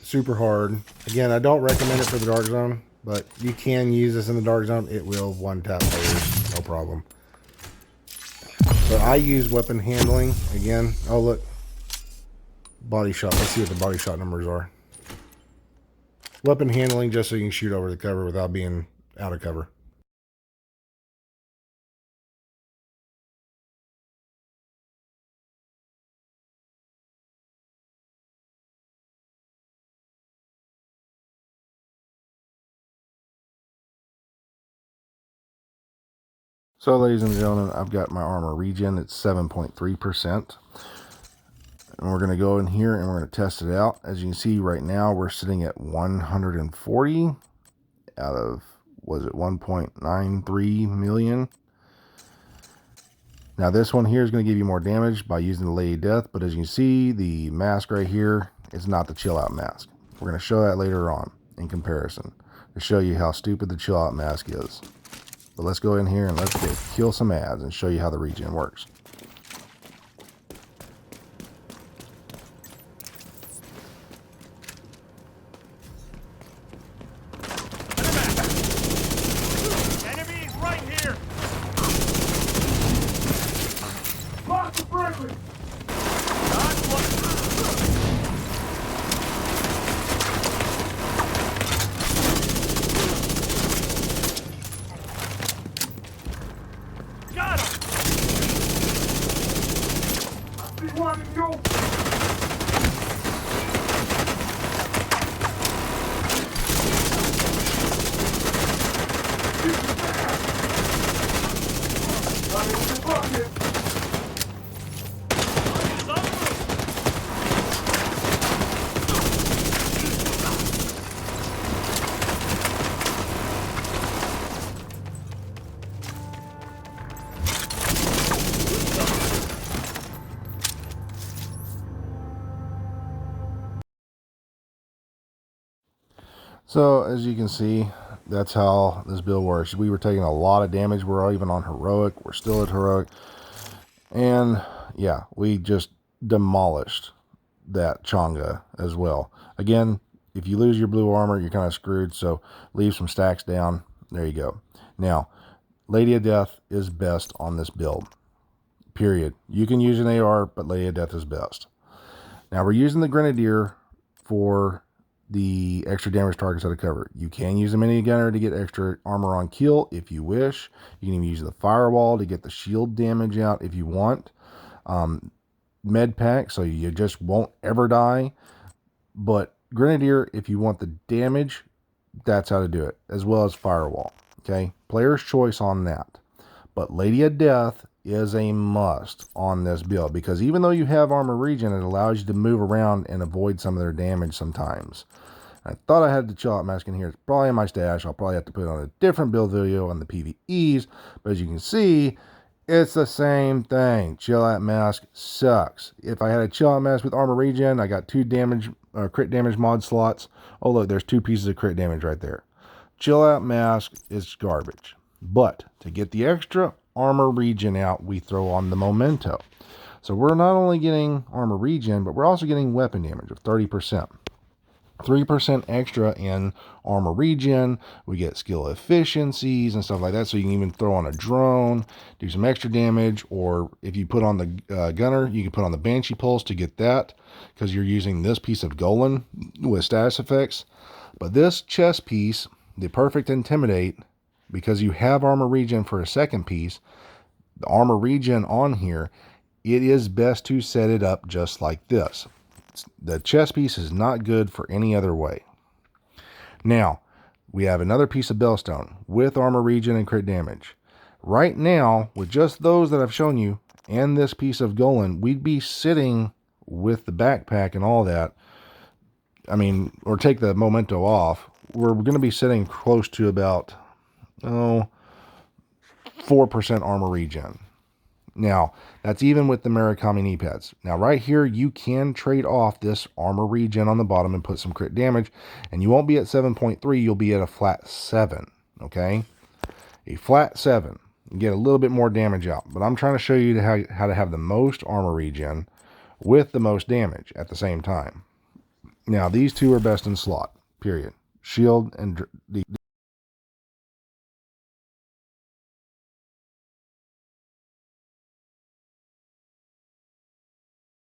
super hard. Again, I don't recommend it for the dark zone, but you can use this in the dark zone. It will one-tap players, no problem. But I use weapon handling again. Oh, look. Body shot. Let's see what the body shot numbers are. Weapon handling just so you can shoot over the cover without being out of cover. So, ladies and gentlemen, I've got my Armor Regen. It's 7.3%. And we're going to go in here and we're going to test it out. As you can see right now, we're sitting at 140 out of, was it 1.93 million? Now, this one here is going to give you more damage by using the Lady of Death. But as you can see, the mask right here is not the Chill Out mask. We're going to show that later on in comparison to show you how stupid the Chill Out mask is. But let's go in here and let's kill some ads and show you how the regen works. Enemies right here! Lots of friendly! Got him! I see one to go! So, as you can see, that's how this build works. We were taking a lot of damage. We're even on heroic. We're still at heroic. And, yeah, we just demolished that Changa as well. Again, if you lose your blue armor, you're kind of screwed. So, leave some stacks down. There you go. Now, Lady of Death is best on this build. Period. You can use an AR, but Lady of Death is best. Now, we're using the Grenadier for the extra damage targets out of cover. You can use the minigunner to get extra armor on kill if you wish. You can even use the firewall to get the shield damage out if you want. Med pack, so you just won't ever die. But Grenadier, if you want the damage, that's how to do it, as well as firewall. Okay, player's choice on that. But Lady of Death is a must on this build, because even though you have Armor Regen, it allows you to move around and avoid some of their damage sometimes. I thought I had the Chill Out mask in here. It's probably in my stash. I'll probably have to put it on a different build video on the PvEs, but as you can see, it's the same thing. Chill Out mask sucks. If I had a Chill Out mask with Armor Regen, I got 2 damage crit damage mod slots. Oh look, there's 2 pieces of crit damage right there. Chill Out mask is garbage. But to get the extra Armor Regen out, we throw on the Memento. So we're not only getting Armor Regen, but we're also getting weapon damage of 30%. 3% extra in armor regen. We get skill efficiencies and stuff like that. So you can even throw on a drone, do some extra damage, or if you put on the gunner, you can put on the Banshee pulse to get that, because you're using this piece of Golan with status effects. But this chest piece, the Perfect Intimidate, because you have armor regen for a second piece, the armor regen on here, it is best to set it up just like this. The chest piece is not good for any other way. Now, we have another piece of Bellstone with armor regen and crit damage. Right now, with just those that I've shown you and this piece of Golan, we'd be sitting with the backpack and all that. I mean, or take the memento off, we're going to be sitting close to about 4% armor regen. Now, that's even with the Murakami knee pads. Now, right here, you can trade off this armor regen on the bottom and put some crit damage, and you won't be at 7.3, you'll be at a flat 7, okay? A flat 7. You get a little bit more damage out, but I'm trying to show you how to have the most armor regen with the most damage at the same time. Now, these two are best in slot, period. Shield and